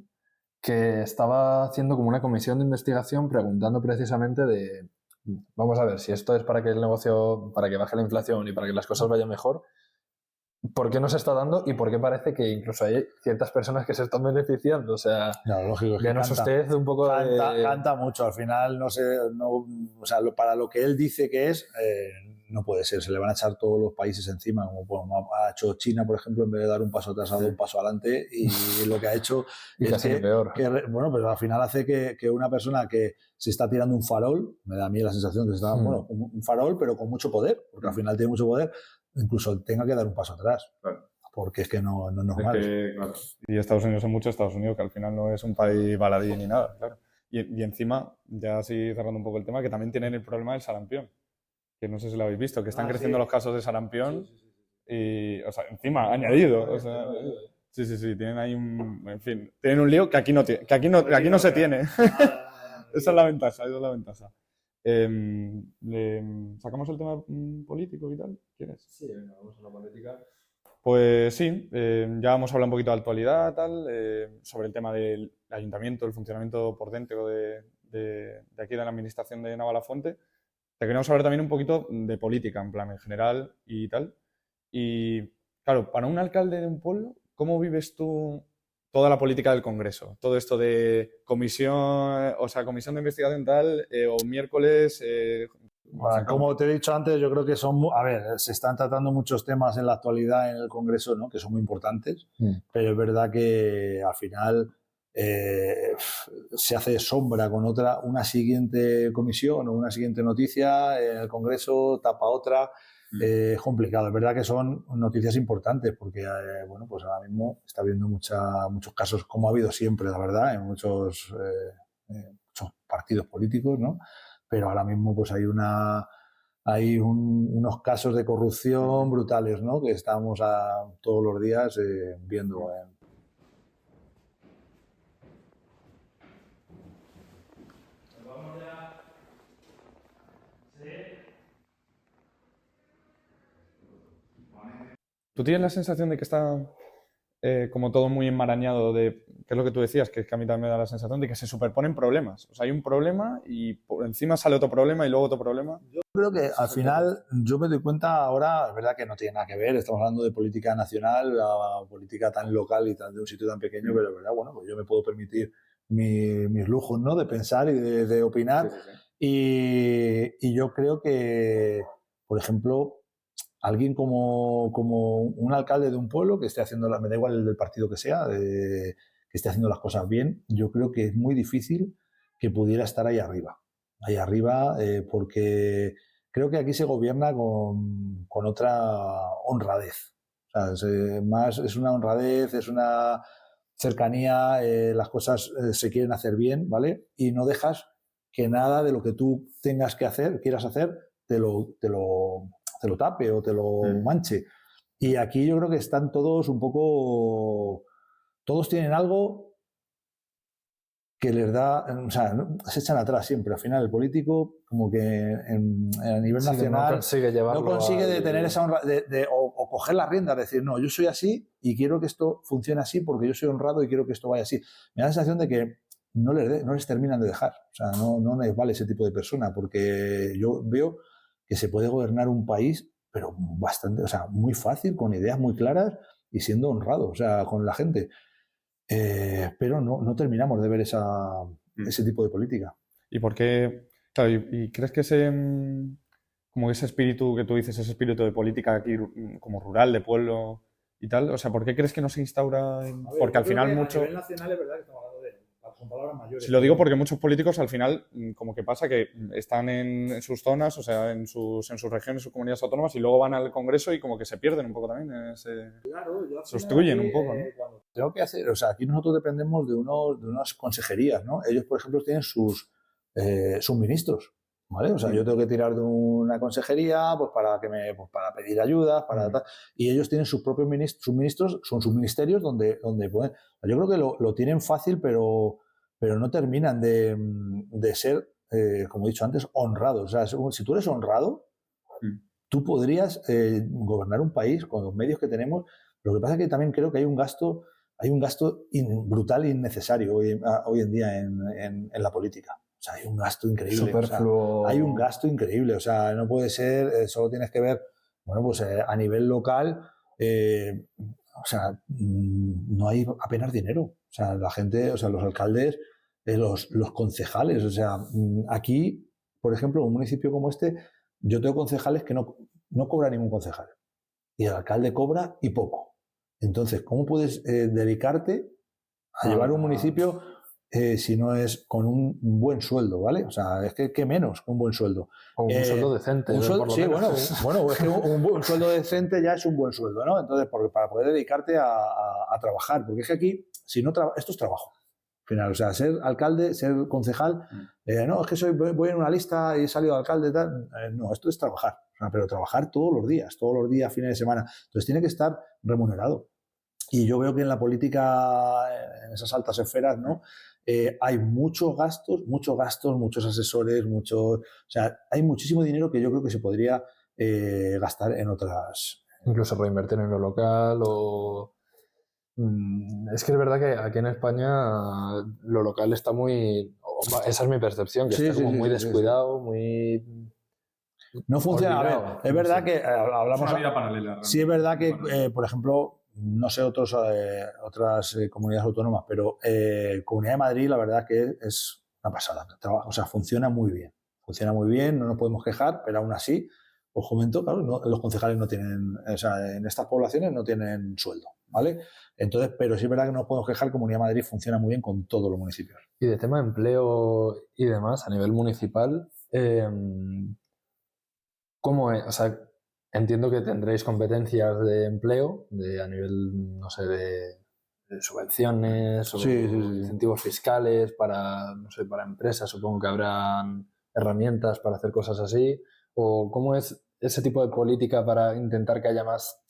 que estaba haciendo como una comisión de investigación preguntando precisamente vamos a ver, si esto es para que el negocio, para que baje la inflación y para que las cosas vayan mejor, ¿por qué no se está dando y por qué parece que incluso hay ciertas personas que se están beneficiando? O sea, claro, lógico, ya no es usted un poco canta mucho, al final no sé, o sea, para lo que él dice que es, no puede ser, se le van a echar todos los países encima, como ha hecho China, por ejemplo, en vez de dar un paso atrás, ha dado un paso adelante, y lo que ha hecho es peor. Bueno, pero al final hace que una persona que se está tirando un farol, me da a mí la sensación que se está, bueno, un farol, pero con mucho poder, porque al final tiene mucho poder, incluso tenga que dar un paso atrás. Claro. Porque es que no es normal. Claro. Y Estados Unidos es mucho Estados Unidos, que al final no es un país baladí ni nada, claro. Y encima, ya así cerrando un poco el tema, que también tienen el problema del sarampión. Que no sé si lo habéis visto, que están creciendo los casos de sarampión. Y, o sea, encima, añadido. O sea, sí, tienen ahí en fin, tienen un lío que aquí no se tiene. Esa es la ventaja, ¿Sacamos el tema político y tal? ¿Quieres? Sí, venga, vamos a la política. Pues sí, ya hemos hablado un poquito de actualidad, sobre el tema del ayuntamiento, el funcionamiento por dentro de aquí de la administración de Navalafuente. Te queremos hablar también un poquito de política, en plan, en general y tal. Y, claro, para un alcalde de un pueblo, ¿cómo vives tú toda la política del Congreso? Todo esto de comisión de investigación tal, o miércoles... Bueno, como te he dicho antes, yo creo que se están tratando muchos temas en la actualidad en el Congreso, ¿no? Que son muy importantes, pero es verdad que al final se hace sombra con una siguiente comisión o una siguiente noticia en el Congreso, tapa otra. Es complicado. Es verdad que son noticias importantes porque, bueno, pues ahora mismo está habiendo muchos casos, como ha habido siempre, la verdad, en muchos partidos políticos, ¿no? Pero ahora mismo pues hay unos casos de corrupción brutales, ¿no? Que estamos todos los días viendo. ¿Tú tienes la sensación de que está como todo muy enmarañado que es lo que tú decías, que a mí también me da la sensación de que se superponen problemas? O sea, hay un problema y por encima sale otro problema y luego otro problema. Yo creo que al final yo me doy cuenta ahora, es verdad que no tiene nada que ver, estamos hablando de política nacional, la política tan local y de un sitio tan pequeño, pero es verdad, bueno, pues yo me puedo permitir mis lujos, ¿no? De pensar y de opinar. Y yo creo que, por ejemplo, alguien como un alcalde de un pueblo que esté haciendo, me da igual el del partido que sea, que esté haciendo las cosas bien, yo creo que es muy difícil que pudiera estar ahí arriba, porque creo que aquí se gobierna con otra honradez. O sea, es una honradez, es una cercanía, las cosas se quieren hacer bien, ¿vale? Y no dejas que nada de lo que tú quieras hacer, te lo tape o te lo manche. Y aquí yo creo que están todos un poco... Todos tienen algo que les da, o sea, se echan atrás siempre. Al final el político como que a nivel nacional no consigue de tener esa honra, o coger las riendas, decir, no, yo soy así y quiero que esto funcione así porque yo soy honrado y quiero que esto vaya así. Me da la sensación de que no les terminan de dejar, o sea, no les vale ese tipo de persona, porque yo veo que se puede gobernar un país, pero bastante, o sea, muy fácil, con ideas muy claras y siendo honrado, o sea, con la gente. Pero no terminamos de ver ese tipo de política. ¿Y por qué? Claro, ¿y crees que como ese espíritu que tú dices, ese espíritu de política aquí como rural, de pueblo y tal, o sea, ¿por qué crees que no se instaura? Porque al final mucho... A nivel nacional es verdad que estamos hablando son palabras mayores. Si lo digo porque muchos políticos al final, como que pasa que están en sus zonas, o sea, en sus regiones, sus comunidades autónomas, y luego van al Congreso y como que se pierden un poco también. Claro, se obstruyen un poco, ¿no? Tengo que hacer, o sea, aquí nosotros dependemos de unas consejerías, ¿no? Ellos, por ejemplo, tienen sus ministros, ¿vale? O sea, yo tengo que tirar de una consejería pues para pedir ayuda, y ellos tienen sus propios ministros, son sus ministerios donde pueden. Yo creo que lo tienen fácil, pero no terminan de ser, como he dicho antes, honrados. O sea, si tú eres honrado, tú podrías gobernar un país con los medios que tenemos. Lo que pasa es que también creo que hay un gasto brutal e innecesario hoy en día en la política. O sea, hay un gasto increíble. O sea, hay un gasto increíble. O sea, no puede ser, solo tienes que ver, bueno, pues a nivel local, o sea, no hay apenas dinero. O sea, la gente, o sea, los alcaldes, los concejales, o sea, aquí, por ejemplo, en un municipio como este, yo tengo concejales que no cobra ningún concejal. Y el alcalde cobra y poco. Entonces, ¿cómo puedes dedicarte a llevar un municipio si no es con un buen sueldo, ¿vale? O sea, es que menos que un buen sueldo. O un sueldo decente. Sí, bueno, es que un sueldo decente ya es un buen sueldo, ¿no? Entonces, para poder dedicarte a trabajar, porque es que aquí, si no esto es trabajo. Al final, o sea, ser alcalde, ser concejal, no, es que voy en una lista y he salido alcalde, tal. No, esto es trabajar. Pero trabajar todos los días, fines de semana. Entonces tiene que estar remunerado. Y yo veo que en la política, en esas altas esferas, ¿no? Hay muchos gastos, muchos asesores, o sea, hay muchísimo dinero que yo creo que se podría gastar en otras. Incluso reinvertir en lo local o... Es que es verdad que aquí en España lo local está muy... Esa es mi percepción, que está como muy descuidado, muy... No funciona. Olvidado, a ver, es verdad que hablamos. Es una vida paralela. Sí, es verdad que, por ejemplo, no sé otras comunidades autónomas, pero Comunidad de Madrid, la verdad que es una pasada. O sea, funciona muy bien. No nos podemos quejar, pero aún así, os comento, claro, los concejales no tienen, o sea, en estas poblaciones no tienen sueldo, ¿vale? Entonces, pero sí es verdad que no nos podemos quejar, Comunidad de Madrid funciona muy bien con todos los municipios. Y de tema de empleo y demás, a nivel municipal, ¿cómo es? O sea, entiendo que tendréis competencias de empleo a nivel, no sé, de subvenciones o incentivos fiscales para, no sé, para empresas. Supongo que habrán herramientas para hacer cosas así. ¿O cómo es ese tipo de política para intentar que haya más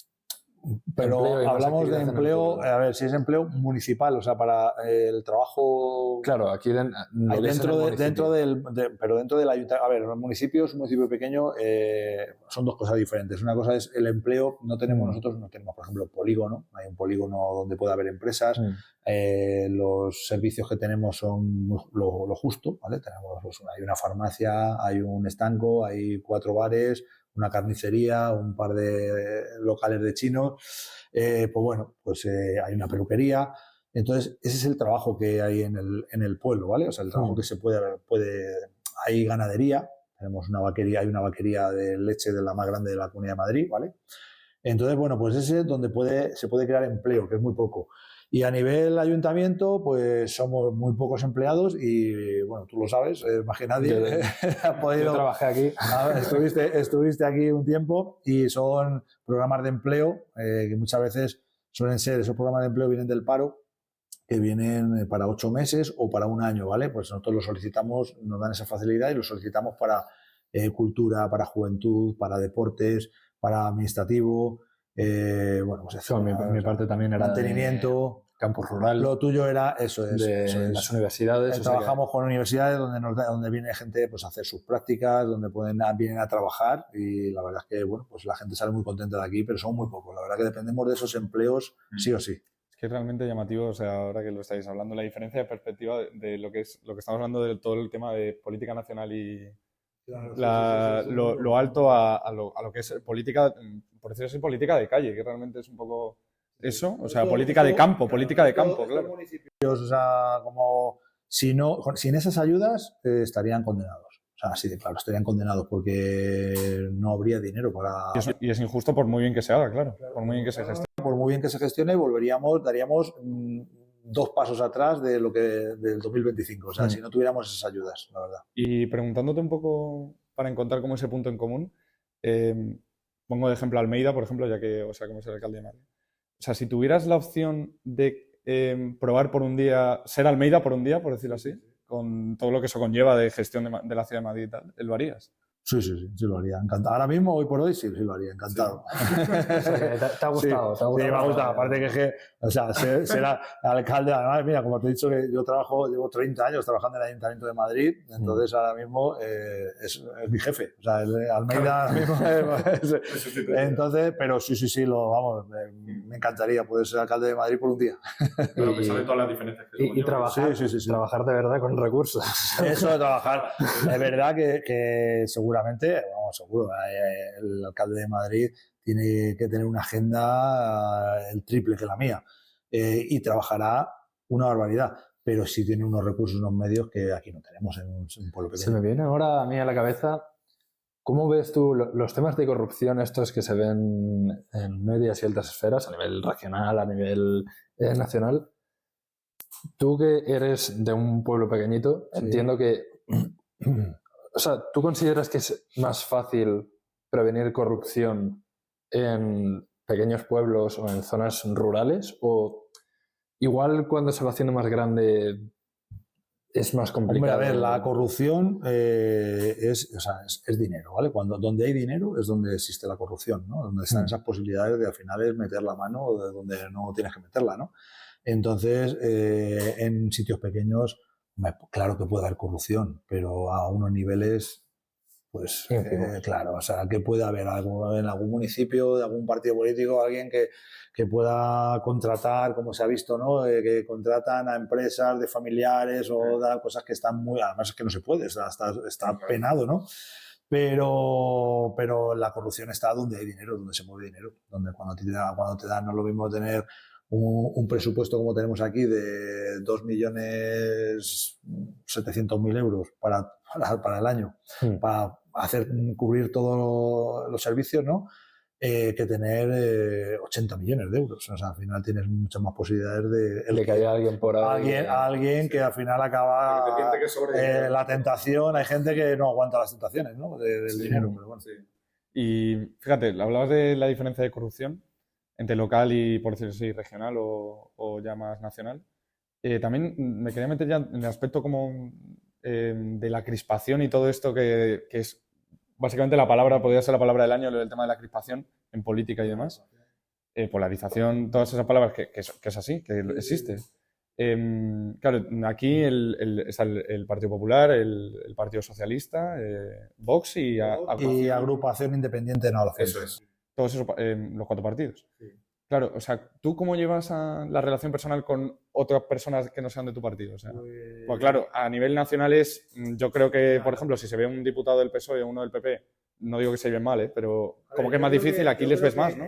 Pero empleo y más hablamos de actividad empleo, a ver, si es empleo municipal, o sea, para el trabajo. Claro, aquí dentro del ayuntamiento. A ver, los municipios, un municipio pequeño, son dos cosas diferentes. Una cosa es el empleo. Nosotros no tenemos, por ejemplo, polígono. No hay un polígono donde pueda haber empresas. Los servicios que tenemos son lo justo, ¿vale? Hay una farmacia, hay un estanco, hay 4 bares, una carnicería, un par de locales de chinos, pues bueno, pues hay una peluquería. Entonces, ese es el trabajo que hay en el pueblo, ¿vale? O sea, el trabajo que se puede... Hay ganadería, tenemos hay una vaquería de leche de la más grande de la Comunidad de Madrid, ¿vale? Entonces, bueno, pues ese es donde se puede crear empleo, que es muy poco. Y a nivel ayuntamiento, pues somos muy pocos empleados y, bueno, tú lo sabes, más que nadie ha podido... Yo trabajé aquí. Estuviste aquí un tiempo y son programas de empleo que muchas veces suelen ser, esos programas de empleo vienen del paro, que vienen para 8 meses o para un año, ¿vale? Pues nosotros lo solicitamos, nos dan esa facilidad y lo solicitamos para cultura, para juventud, para deportes, para administrativo... bueno, pues mi parte también era mantenimiento. campus rural. Lo tuyo era eso es. Las universidades. Trabajamos con universidades donde viene gente pues, a hacer sus prácticas, donde vienen a trabajar y la verdad es que bueno, pues la gente sale muy contenta de aquí, pero son muy pocos. La verdad que dependemos de esos empleos sí o sí. Es que es realmente llamativo, o sea, ahora que lo estáis hablando, la diferencia de perspectiva de lo que estamos hablando de todo el tema de política nacional y lo alto a lo que es política, por decirlo así, política de calle, que realmente es un poco eso, o sea, política de campo, claro. O sea, como sin esas ayudas estarían condenados. O sea, sí, claro, estarían condenados porque no habría dinero para... Y es injusto por muy bien que se haga, claro, por muy bien que se gestione. Por muy bien que se gestione, daríamos 2 pasos atrás de del 2025, o sea, si no tuviéramos esas ayudas, la verdad. Y preguntándote un poco para encontrar como ese punto en común, pongo de ejemplo Almeida, por ejemplo, ya que, o sea, como es el alcalde de Madrid. O sea, si tuvieras la opción de probar por un día, ser Almeida por un día, por decirlo así, con todo lo que eso conlleva de gestión de la ciudad de Madrid y tal, ¿lo harías? Sí, lo haría, encantado. Ahora mismo, hoy por hoy, sí lo haría, encantado. Sí. ¿Te ha gustado? Sí, me ha gustado. Aparte que o sea, ser alcalde, además, mira, como te he dicho, que yo llevo 30 años trabajando en el Ayuntamiento de Madrid, entonces ahora mismo es mi jefe. O sea, el Almeida ahora mismo entonces, pero sí, me encantaría poder ser alcalde de Madrid por un día. Pero que sabe todas las diferencias que y trabajar, trabajar de verdad con recursos. Eso de trabajar. Es verdad que seguramente, seguro, el alcalde de Madrid tiene que tener una agenda el triple que la mía y trabajará una barbaridad, pero sí tiene unos recursos, unos medios que aquí no tenemos en un pueblo pequeño. Se me viene ahora a mí a la cabeza, ¿cómo ves tú los temas de corrupción estos que se ven en medias y altas esferas, a nivel regional, a nivel nacional? Tú que eres de un pueblo pequeñito, entiendo que... O sea, ¿tú consideras que es más fácil prevenir corrupción en pequeños pueblos o en zonas rurales? ¿O igual cuando se va haciendo más grande es más complicado? Hombre, a ver, la corrupción es dinero, ¿vale? Donde hay dinero es donde existe la corrupción, ¿no? Donde están esas posibilidades de al final es meter la mano de donde no tienes que meterla, ¿no? Entonces, en sitios pequeños, claro que puede haber corrupción, pero a unos niveles, pues claro, o sea, que puede haber en algún municipio, de algún partido político, alguien que pueda contratar, como se ha visto, ¿no? Que contratan a empresas de familiares o da cosas que están además es que no se puede, está penado, ¿no? Pero la corrupción está donde hay dinero, donde se mueve dinero, donde cuando te dan, no es lo mismo tener un presupuesto como tenemos aquí de 2.700.000 euros para el año, para cubrir todos los servicios, ¿no? Que tener 80 millones de euros. O sea, al final tienes muchas más posibilidades de que haya alguien por ahí. Alguien que al final acaba la tentación. Hay gente que no aguanta las tentaciones, ¿no? Del dinero. Pero bueno. Y fíjate, hablabas de la diferencia de corrupción entre local y, por decirlo así, regional o ya más nacional. También me quería meter ya en el aspecto como de la crispación y todo esto que es básicamente podría ser la palabra del año, el tema de la crispación en política y demás. Polarización, todas esas palabras que es así, que existe. Claro, aquí está el Partido Popular, el Partido Socialista, Vox y Agrupación Independiente no lo hace. Eso es. Todos esos, los 4 partidos. Sí. Claro, o sea, ¿tú cómo llevas la relación personal con otras personas que no sean de tu partido? O sea, pues claro, a nivel nacional yo creo que, por ejemplo, si se ve un diputado del PSOE o uno del PP, no digo que se lleven mal, pero como que es más difícil, aquí les ves más, ¿no?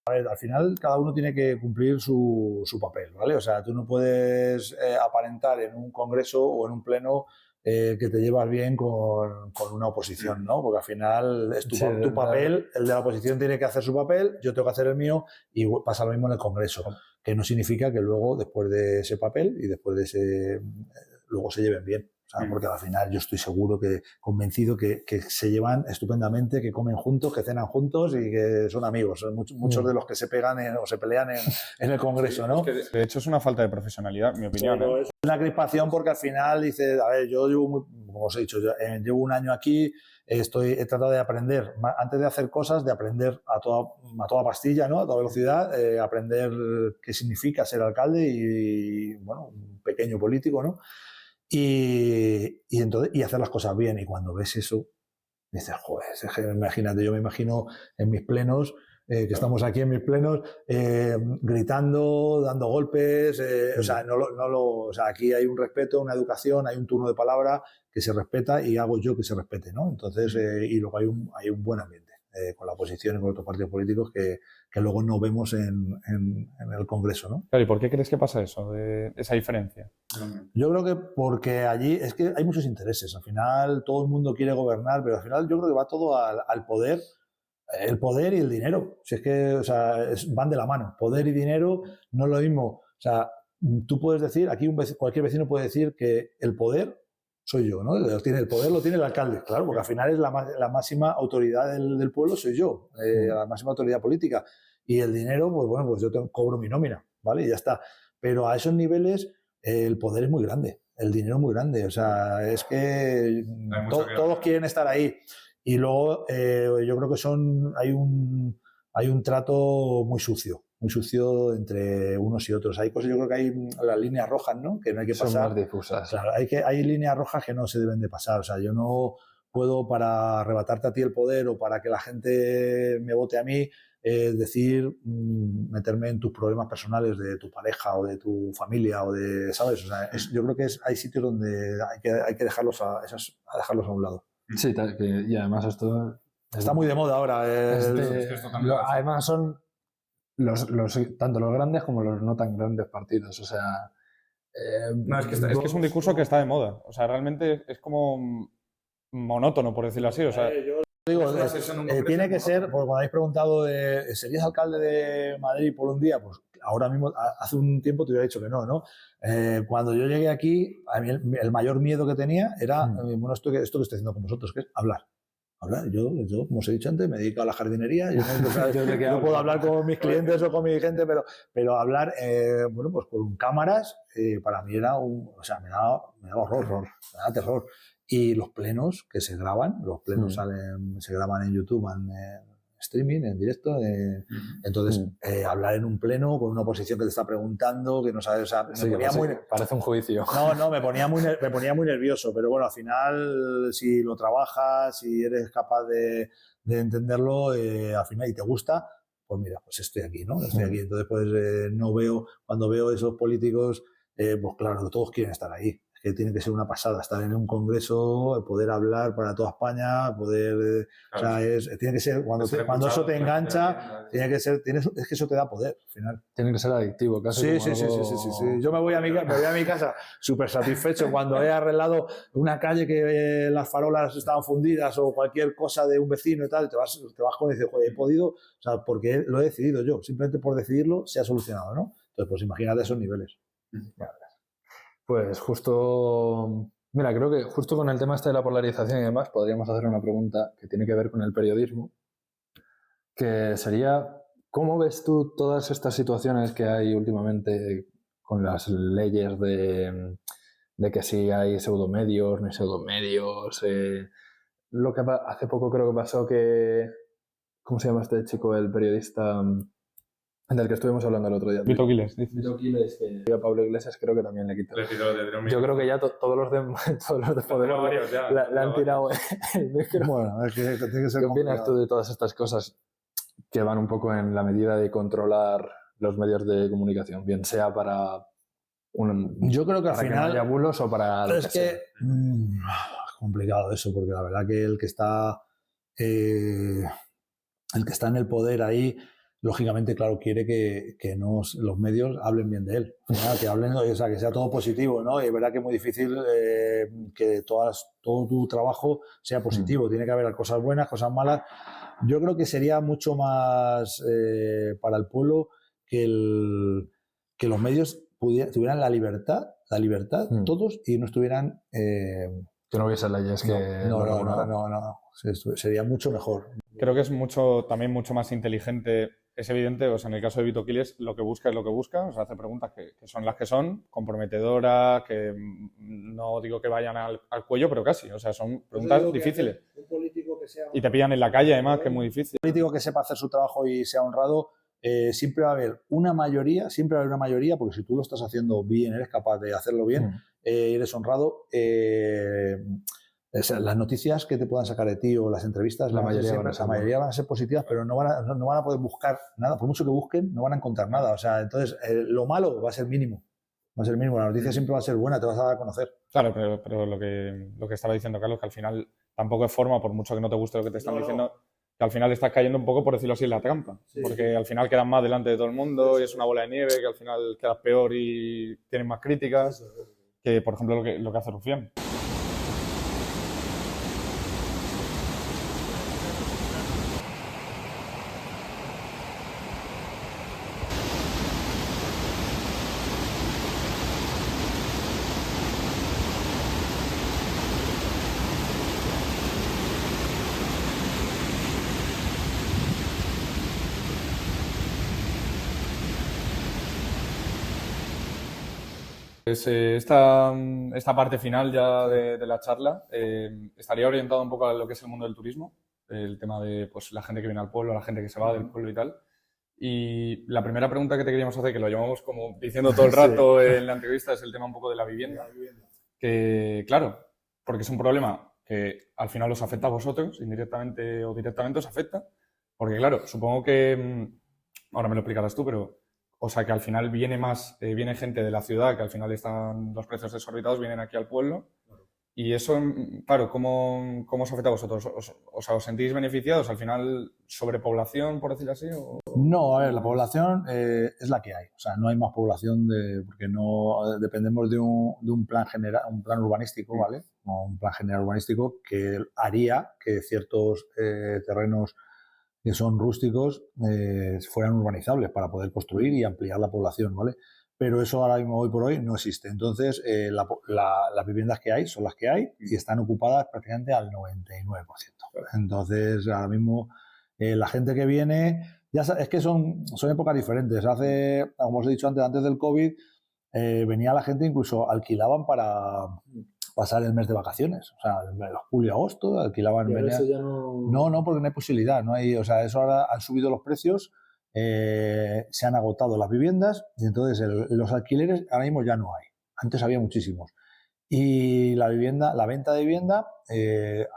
A ver, al final cada uno tiene que cumplir su papel, ¿vale? O sea, tú no puedes aparentar en un congreso o en un pleno que te llevas bien con una oposición, ¿no? Porque al final es tu papel, el de la oposición tiene que hacer su papel, yo tengo que hacer el mío y pasa lo mismo en el Congreso, que no significa que luego, después de ese papel y después de ese... luego se lleven bien. O sea, porque al final yo estoy convencido que se llevan estupendamente, que comen juntos, que cenan juntos y que son amigos. Son muchos de los que se pegan o se pelean en el Congreso, ¿no? Es que de hecho es una falta de profesionalidad, en mi opinión. Es una crispación porque al final dices, a ver, yo llevo, como os he dicho, llevo un año aquí, he tratado de aprender, antes de hacer cosas, de aprender a toda pastilla, ¿no? A toda velocidad, aprender qué significa ser alcalde y, bueno, un pequeño político, ¿no? Y hacer las cosas bien. Y cuando ves eso, dices, joder, imagínate, yo me imagino en mis plenos, que estamos aquí en mis plenos, gritando, dando golpes, o sea, o sea, aquí hay un respeto, una educación, hay un turno de palabra que se respeta y hago yo que se respete, ¿no? Entonces, y luego hay un buen ambiente con la oposición y con otros partidos políticos que luego no vemos en el Congreso, ¿no? Claro, ¿y por qué crees que pasa eso, esa diferencia? Yo creo que porque allí es que hay muchos intereses. Al final todo el mundo quiere gobernar, pero al final yo creo que va todo al poder. El poder y el dinero. Si es que, o sea, van de la mano. Poder y dinero no es lo mismo. O sea, tú puedes decir, aquí cualquier vecino puede decir que el poder soy yo, ¿no? El poder lo tiene el alcalde, claro, porque al final es la máxima autoridad del pueblo, soy yo, la máxima autoridad política. Y el dinero, pues bueno, pues yo cobro mi nómina, ¿vale? Y ya está. Pero a esos niveles el poder es muy grande, el dinero es muy grande. O sea, es que todos quieren estar ahí. Y luego yo creo que hay un trato muy sucio entre unos y otros. Hay cosas, yo creo que hay las líneas rojas, ¿no? Que no hay que pasar. Son más difusas. Claro, hay líneas rojas que no se deben de pasar. O sea, yo no puedo, para arrebatarte a ti el poder o para que la gente me vote a mí, meterme en tus problemas personales de tu pareja o de tu familia o de, ¿sabes? O sea, yo creo que hay sitios donde hay que dejarlos a un lado. Sí, y además esto está muy de moda ahora. Además son tanto los grandes como los no tan grandes partidos. O sea, no, es que es un discurso que está de moda. O sea, realmente es como monótono, por decirlo así. O sea, yo digo, tiene que ser, porque cuando habéis preguntado ¿serías alcalde de Madrid por un día? Pues ahora mismo, hace un tiempo te hubiera dicho que no, ¿no? Cuando yo llegué aquí, a mí el mayor miedo que tenía era, bueno, esto que estoy haciendo con vosotros, que es hablar. Yo, como os he dicho antes, me dedico a la jardinería. Yo no puedo hablar con mis clientes o con mi gente, pero hablar, bueno, pues con cámaras, para mí era o sea, me daba horror, me daba terror. Y los plenos que se graban, se graban en YouTube, en streaming, en directo. Entonces, hablar en un pleno con una oposición que te está preguntando, que no sabes, o sea, parece un juicio. No, me ponía muy nervioso, pero bueno, al final, si lo trabajas, si eres capaz de entenderlo, al final, y te gusta, pues mira, pues estoy aquí, ¿no? Estoy aquí. Entonces, pues cuando veo esos políticos, pues claro, todos quieren estar ahí. Que tiene que ser una pasada, estar en un congreso, poder hablar para toda España, poder... Claro, o sea, tiene que ser, cuando eso te engancha, tiene que ser, es que eso te da poder, al final. Tiene que ser adictivo, casi. Sí. Yo me voy a mi casa súper satisfecho cuando he arreglado una calle que las farolas estaban fundidas o cualquier cosa de un vecino y tal, te vas con y dices, joder, he podido, o sea, porque lo he decidido yo, simplemente por decidirlo se ha solucionado, ¿no? Entonces, pues imagínate esos niveles. Vale. Pues justo, mira, creo que justo con el tema este de la polarización y demás podríamos hacer una pregunta que tiene que ver con el periodismo, que sería, ¿cómo ves tú todas estas situaciones que hay últimamente con las leyes de que si hay pseudomedios, no hay pseudomedios? Lo que hace poco creo que pasó que, ¿cómo se llama este chico, el periodista del que estuvimos hablando el otro día? Vito Quiles, que a Pablo Iglesias creo que también le quitó. Yo creo que ya todos los de Podemos le han tirado el micro. Bueno, es que tiene que ser. ¿Qué opinas tú de todas estas cosas que van un poco en la medida de controlar los medios de comunicación? Bien sea para yo creo que al final no haya bulos o para... Pero es que es complicado eso, porque la verdad que el que está en el poder ahí, lógicamente, claro, quiere que los medios hablen bien de él, que hablen, o sea, que sea todo positivo, ¿no? Y es verdad que es muy difícil que todo tu trabajo sea positivo. Tiene que haber cosas buenas, cosas malas. Yo creo que sería mucho más para el pueblo que los medios tuvieran la libertad todos, y no estuvieran... que no hubiese leyes que... No. Sería mucho mejor. Creo que es también mucho más inteligente. Es evidente, o sea, en el caso de Vito Quiles, lo que busca es lo que busca, o sea, hace preguntas que son las que son, comprometedoras, que no digo que vayan al cuello, pero casi, o sea, son preguntas difíciles. Un político Y te pillan en la calle, además, que es muy difícil. Un político que sepa hacer su trabajo y sea honrado, siempre va a haber una mayoría, porque si tú lo estás haciendo bien, eres capaz de hacerlo bien, eres honrado, las noticias que te puedan sacar de ti o las entrevistas, la mayoría van a ser positivas, pero no van a poder buscar nada. Por mucho que busquen, no van a encontrar nada. O sea, entonces, lo malo va a ser mínimo. Va a ser mínimo. La noticia siempre va a ser buena, te vas a dar a conocer. Claro, pero lo que estaba diciendo Carlos, que al final tampoco es forma, por mucho que no te guste lo que te están diciendo, que al final estás cayendo un poco, por decirlo así, en la trampa. Porque al final quedas más delante de todo el mundo y es una bola de nieve, que al final quedas peor y tienes más críticas que, por ejemplo, lo que hace Rufián. Pues esta parte final ya de la charla estaría orientada un poco a lo que es el mundo del turismo, el tema de pues, la gente que viene al pueblo, la gente que se va del pueblo y tal. Y la primera pregunta que te queríamos hacer, que lo llevamos como diciendo todo el rato en la entrevista, es el tema un poco de la vivienda. Que, claro, porque es un problema que al final os afecta a vosotros, indirectamente o directamente os afecta. Porque, claro, supongo que, ahora me lo explicarás tú, pero... O sea, que al final viene gente de la ciudad, que al final están los precios desorbitados, vienen aquí al pueblo. Y eso, claro, ¿cómo os afecta a vosotros? ¿Os sentís beneficiados? ¿Al final sobrepoblación, por decirlo así? ¿O? No, a ver, la población es la que hay. O sea, no hay más población porque no dependemos de un plan general, un plan urbanístico, ¿vale? O un plan general urbanístico que haría que ciertos terrenos que son rústicos fueran urbanizables para poder construir y ampliar la población, ¿vale? Pero eso ahora mismo, hoy por hoy, no existe. Entonces, las viviendas que hay son las que hay y están ocupadas prácticamente al 99%. Entonces, ahora mismo, la gente que viene, es que son épocas diferentes. Como os he dicho antes del COVID, venía la gente, incluso alquilaban para pasar el mes de vacaciones, o sea, julio y agosto alquilaban. Y eso ya no... No, porque no hay posibilidad, no hay, o sea, eso ahora han subido los precios, se han agotado las viviendas y entonces los alquileres ahora mismo ya no hay. Antes había muchísimos. Y la venta de vivienda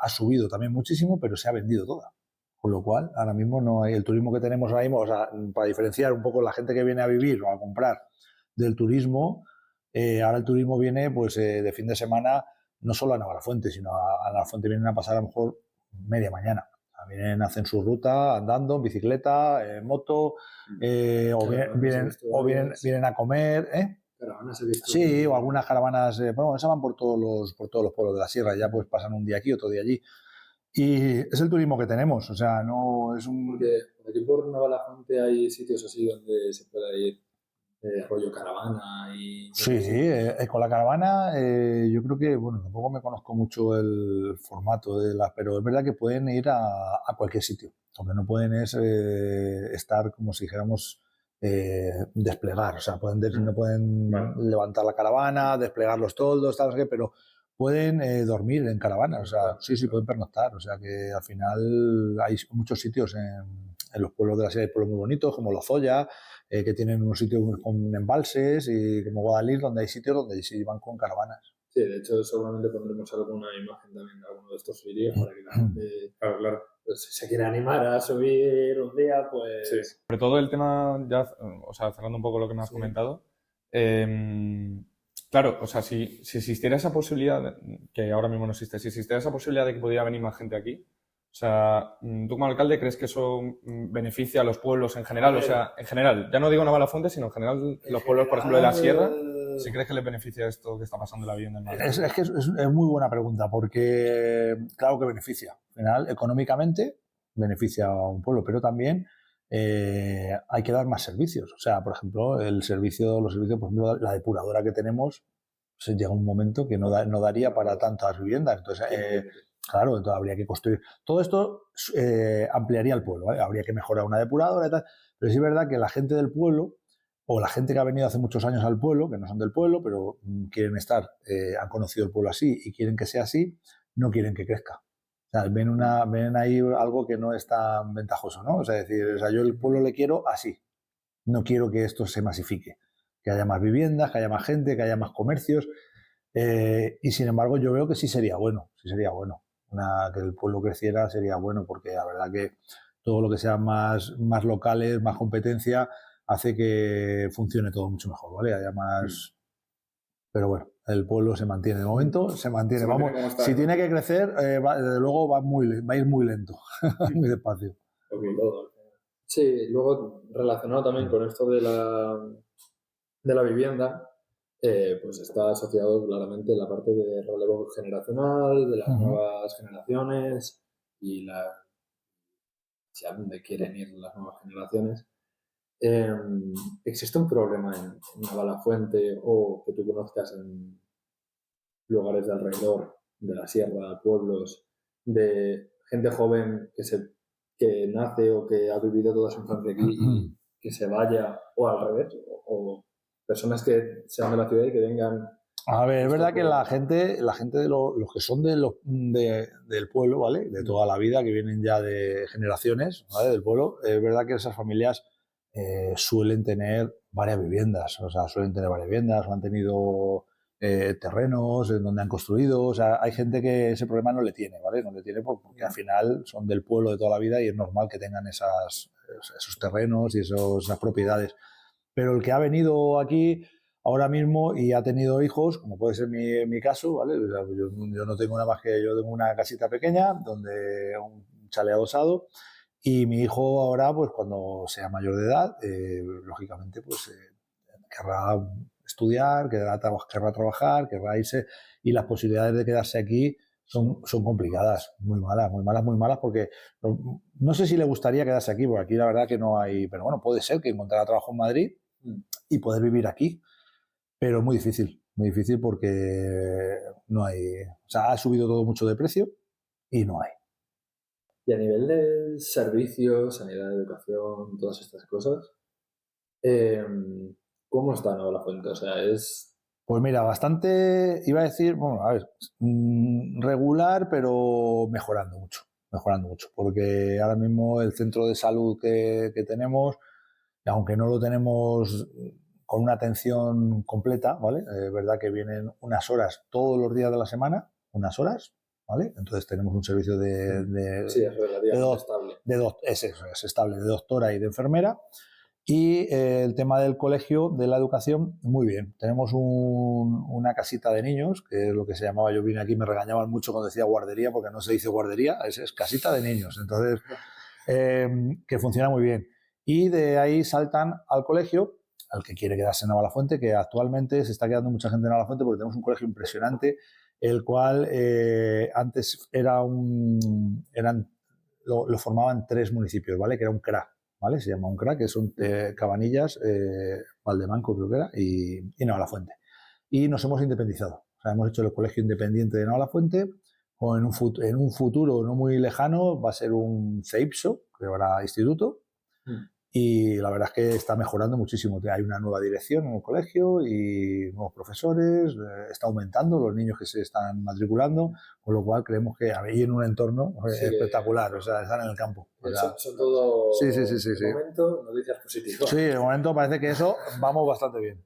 ha subido también muchísimo, pero se ha vendido toda. Con lo cual, ahora mismo no hay el turismo que tenemos ahora mismo, o sea, para diferenciar un poco la gente que viene a vivir o a comprar del turismo. Ahora el turismo viene pues de fin de semana no solo a Navalafuente, sino a Navalafuente vienen a pasar a lo mejor media mañana. Hacen su ruta andando, en bicicleta, en moto, vienen a comer. Caravanas he visto. Sí, o algunas caravanas, bueno, esas van por todos los pueblos de la sierra, ya pues pasan un día aquí, otro día allí. Y es el turismo que tenemos, o sea, no es un... Porque aquí por Navalafuente hay sitios así donde se pueda ir. Rollo caravana y... Sí, con la caravana yo creo que, bueno, tampoco me conozco mucho el formato pero es verdad que pueden ir a cualquier sitio. Lo que no pueden es estar, como si dijéramos, desplegar. O sea, no pueden levantar la caravana, desplegar los toldos, tal, no sé qué, pero pueden dormir en caravana. O sea, sí, pueden pernoctar. O sea, que al final hay muchos sitios en los pueblos de la sierra, hay pueblos muy bonitos, como Lozoya, que tienen unos sitios con embalses, y como Guadalís, donde hay sitios donde se van con caravanas. Sí, de hecho seguramente pondremos alguna imagen también de alguno de estos vídeos para que la gente, claro, pues, si se quiere animar a subir un día, pues... Sí. Sobre todo el tema, ya, o sea, cerrando un poco lo que me has comentado, claro, o sea, si existiera esa posibilidad, que ahora mismo no existe, si existiera esa posibilidad de que pudiera venir más gente aquí, o sea, tú como alcalde, ¿crees que eso beneficia a los pueblos en general? O sea, en general, ya no digo Navalafuente, sino en general los pueblos, por ejemplo, de la sierra, ¿sí crees que les beneficia esto que está pasando en la vivienda en Madrid? Es muy buena pregunta, porque claro que beneficia. Al final, económicamente, beneficia a un pueblo, pero también hay que dar más servicios. O sea, por ejemplo, los servicios, por ejemplo, la depuradora que tenemos, pues llega un momento que no daría para tantas viviendas. Entonces, claro, entonces habría que construir. Todo esto ampliaría el pueblo, ¿vale? Habría que mejorar una depuradora y tal. Pero sí es verdad que la gente del pueblo, o la gente que ha venido hace muchos años al pueblo, que no son del pueblo, pero quieren estar, han conocido el pueblo así y quieren que sea así, no quieren que crezca. O sea, ven ahí algo que no es tan ventajoso, ¿no? O sea, decir, o sea, yo el pueblo le quiero así. No quiero que esto se masifique, que haya más viviendas, que haya más gente, que haya más comercios. Y sin embargo, yo veo que sí sería bueno, sí sería bueno. Que el pueblo creciera sería bueno, porque la verdad que todo lo que sea más locales, más competencia, hace que funcione todo mucho mejor, ¿vale? Haya más... Pero bueno, el pueblo se mantiene. De momento se mantiene. Vamos, si tiene que crecer, desde luego va a ir muy lento, muy despacio. Sí, luego relacionado también con esto de la vivienda, pues está asociado claramente la parte de relevo generacional, de las nuevas generaciones y hacia dónde quieren ir las nuevas generaciones. ¿Existe un problema en Navalafuente o que tú conozcas en lugares de alrededor, de la sierra, pueblos, de gente joven que nace o que ha vivido toda su infancia aquí y que se vaya, o al revés, o personas que sean de la ciudad y que vengan? A ver, es verdad que la gente de los que son del pueblo, ¿vale? De toda la vida, que vienen ya de generaciones, ¿vale? Del pueblo, es verdad que esas familias suelen tener varias viviendas, o sea, o han tenido terrenos en donde han construido, o sea, hay gente que ese problema no le tiene, ¿vale? No le tiene porque al final son del pueblo de toda la vida y es normal que tengan esos terrenos y esas propiedades. Pero el que ha venido aquí ahora mismo y ha tenido hijos, como puede ser mi caso, ¿vale? O sea, yo no tengo nada más que yo tengo una casita pequeña, donde un chalet adosado, y mi hijo ahora, pues cuando sea mayor de edad, lógicamente, pues querrá estudiar, querrá trabajar, querrá irse, y las posibilidades de quedarse aquí son complicadas, muy malas, porque no sé si le gustaría quedarse aquí, porque aquí la verdad que no hay, pero bueno, puede ser que encontrara trabajo en Madrid y poder vivir aquí, pero muy difícil porque no hay, o sea, ha subido todo mucho de precio y no hay. Y a nivel de servicios, sanidad, educación, todas estas cosas, ¿cómo está Navalafuente? O sea, Pues mira, bastante, iba a decir, bueno, a ver, regular, pero mejorando mucho, porque ahora mismo el centro de salud que tenemos, aunque no lo tenemos con una atención completa, ¿vale? Es verdad que vienen unas horas todos los días de la semana, unas horas, ¿vale? Entonces tenemos un servicio sí, es relativamente estable. Es estable, de doctora y de enfermera. Y el tema del colegio, de la educación, muy bien. Tenemos una casita de niños, que es lo que se llamaba, yo vine aquí y me regañaban mucho cuando decía guardería, porque no se dice guardería, es casita de niños. Entonces, que funciona muy bien. Y de ahí saltan al colegio, al que quiere quedarse en Navalafuente, que actualmente se está quedando mucha gente en Navalafuente porque tenemos un colegio impresionante, el cual antes lo formaban 3 municipios, ¿vale? Que era un CRA, ¿vale? Se llama un CRA, que son Cabanillas, Valdemanco creo que era, y Navalafuente. Y nos hemos independizado. O sea, hemos hecho el colegio independiente de Navalafuente, o en un futuro no muy lejano va a ser un CEIPSO, que habrá instituto, y la verdad es que está mejorando muchísimo. Hay una nueva dirección en el colegio y nuevos profesores, está aumentando los niños que se están matriculando, con lo cual creemos que ahí en un entorno espectacular, o sea, están en el campo. O sea, son todo sí. De momento noticias positivas. Sí, de momento parece que eso vamos bastante bien.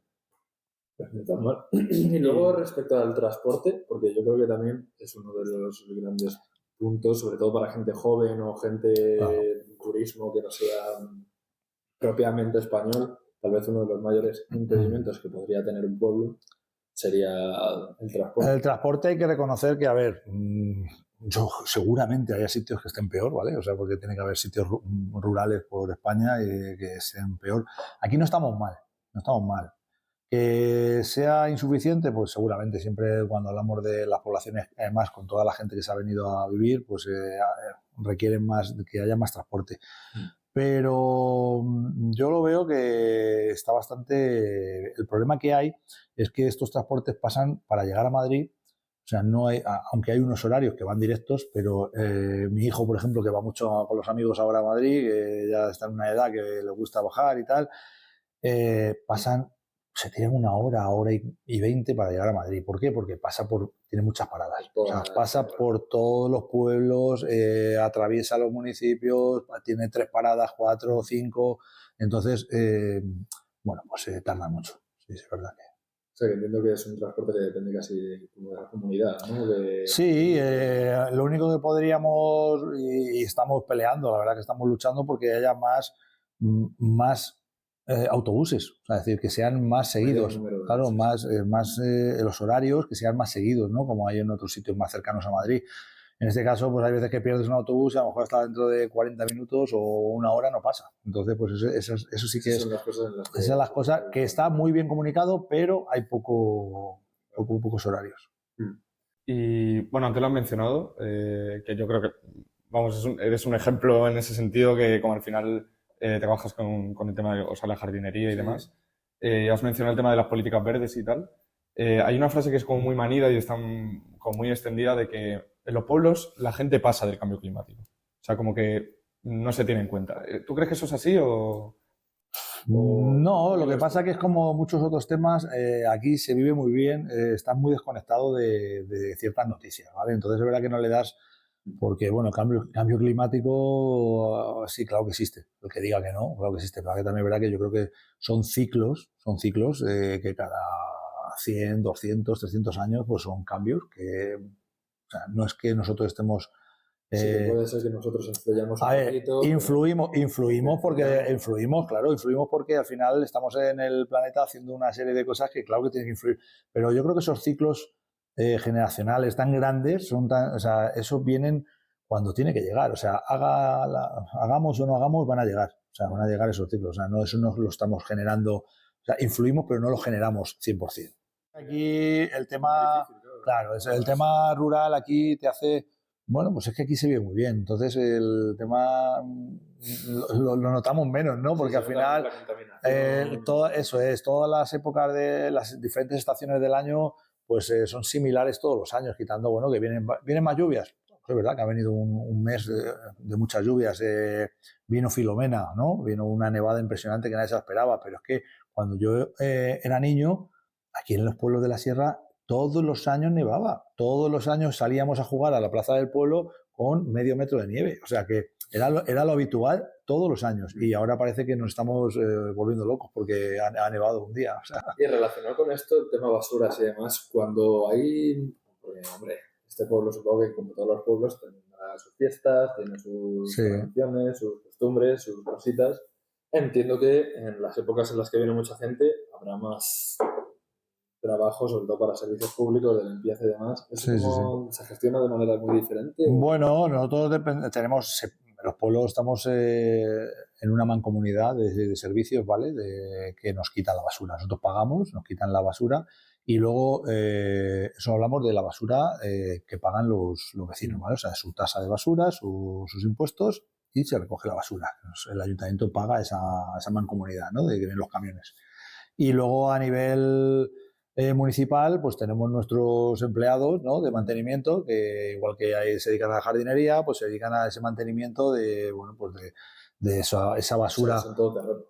Y luego respecto al transporte, porque yo creo que también es uno de los grandes puntos, sobre todo para gente joven o gente de turismo que no sea propiamente español, tal vez uno de los mayores impedimentos que podría tener un pueblo sería el transporte. El transporte hay que reconocer que, a ver, yo seguramente haya sitios que estén peor, ¿vale? O sea, porque tiene que haber sitios rurales por España que estén peor. Aquí no estamos mal. Que sea insuficiente, pues seguramente, siempre cuando hablamos de las poblaciones, además con toda la gente que se ha venido a vivir, pues requieren más, que haya más transporte. Pero yo lo veo que está bastante... El problema que hay es que estos transportes pasan para llegar a Madrid, o sea, no hay, aunque hay unos horarios que van directos, pero mi hijo, por ejemplo, que va mucho con los amigos ahora a Madrid, que ya está en una edad que le gusta bajar y tal, pasan se tiran una hora y 20 para llegar a Madrid. ¿Por qué? Porque tiene muchas paradas. O sea, pasa por todos los pueblos, atraviesa los municipios, tiene 3 paradas, 4 o 5. Entonces, bueno, pues tarda mucho. Sí, es verdad que. O sea, que entiendo que es un transporte que depende casi como de la comunidad, ¿no? Sí, lo único que podríamos, y estamos peleando, la verdad que estamos luchando porque haya más autobuses, o sea, es decir, que sean más seguidos, claro, más los horarios, que sean más seguidos, ¿no? Como hay en otros sitios más cercanos a Madrid. En este caso, pues hay veces que pierdes un autobús y a lo mejor hasta dentro de 40 minutos o una hora no pasa. Entonces, pues eso sí que es... Esas son las cosas que está muy bien comunicado, pero hay pocos horarios. Y bueno, antes lo has mencionado, que yo creo que, vamos, eres un ejemplo en ese sentido que como al final trabajas con el tema de, o sea, la jardinería y demás. Has mencionado el tema de las políticas verdes y tal. Hay una frase que es como muy manida y está como muy extendida de que en los pueblos la gente pasa del cambio climático. O sea, como que no se tiene en cuenta. ¿Tú crees que eso es así o...? No, lo que pasa que es como muchos otros temas, aquí se vive muy bien, estás muy desconectado de ciertas noticias, ¿vale? Entonces es verdad que no le das, porque bueno, cambio climático, sí, claro que existe. El que diga que no, claro que existe, pero que también es verdad que yo creo que son ciclos que cada 100, 200, 300 años pues son cambios que, o sea, no es que nosotros estemos... Sí, que puede ser que nosotros influyamos un poquito. Influimos porque al final estamos en el planeta haciendo una serie de cosas que claro que tienen que influir. Pero yo creo que esos ciclos generacionales tan grandes, o sea, esos vienen cuando tiene que llegar. O sea, hagamos o no hagamos, van a llegar. O sea, van a llegar esos ciclos. O sea, no, eso no lo estamos generando. O sea, influimos, pero no lo generamos 100%. Aquí el tema, claro, el tema rural aquí te hace... Bueno, pues es que aquí se vive muy bien. Entonces el tema lo notamos menos, ¿no? Porque al final todas las épocas de las diferentes estaciones del año pues son similares todos los años, quitando, bueno, que vienen más lluvias. Es verdad que ha venido un mes de muchas lluvias. Vino Filomena, ¿no? Vino una nevada impresionante que nadie se esperaba. Pero es que cuando yo era niño, aquí en los pueblos de la sierra, todos los años nevaba, todos los años salíamos a jugar a la plaza del pueblo con medio metro de nieve, o sea que era lo habitual todos los años y ahora parece que nos estamos volviendo locos porque ha nevado un día. O sea. Y relacionado con esto, el tema basuras y demás, cuando hay, porque, hombre, este pueblo supongo que como todos los pueblos tendrá sus fiestas, tiene sus tradiciones, sus costumbres, sus cositas. Entiendo que en las épocas en las que viene mucha gente habrá más trabajo, sobre todo para servicios públicos, de limpieza y demás. ¿Eso se gestiona de manera muy diferente? Bueno, nosotros tenemos, los pueblos estamos en una mancomunidad de servicios, ¿vale? Que nos quitan la basura. Nosotros pagamos, nos quitan la basura y luego, eso hablamos de la basura que pagan los vecinos, ¿vale? O sea, su tasa de basura, sus impuestos y se recoge la basura. El ayuntamiento paga esa mancomunidad, ¿no? De que ven los camiones. Y luego a nivel... municipal, pues tenemos nuestros empleados, ¿no? De mantenimiento, que igual que ahí se dedican a la jardinería, pues se dedican a ese mantenimiento de, bueno, pues de esa basura. O sea, son todoterrenos.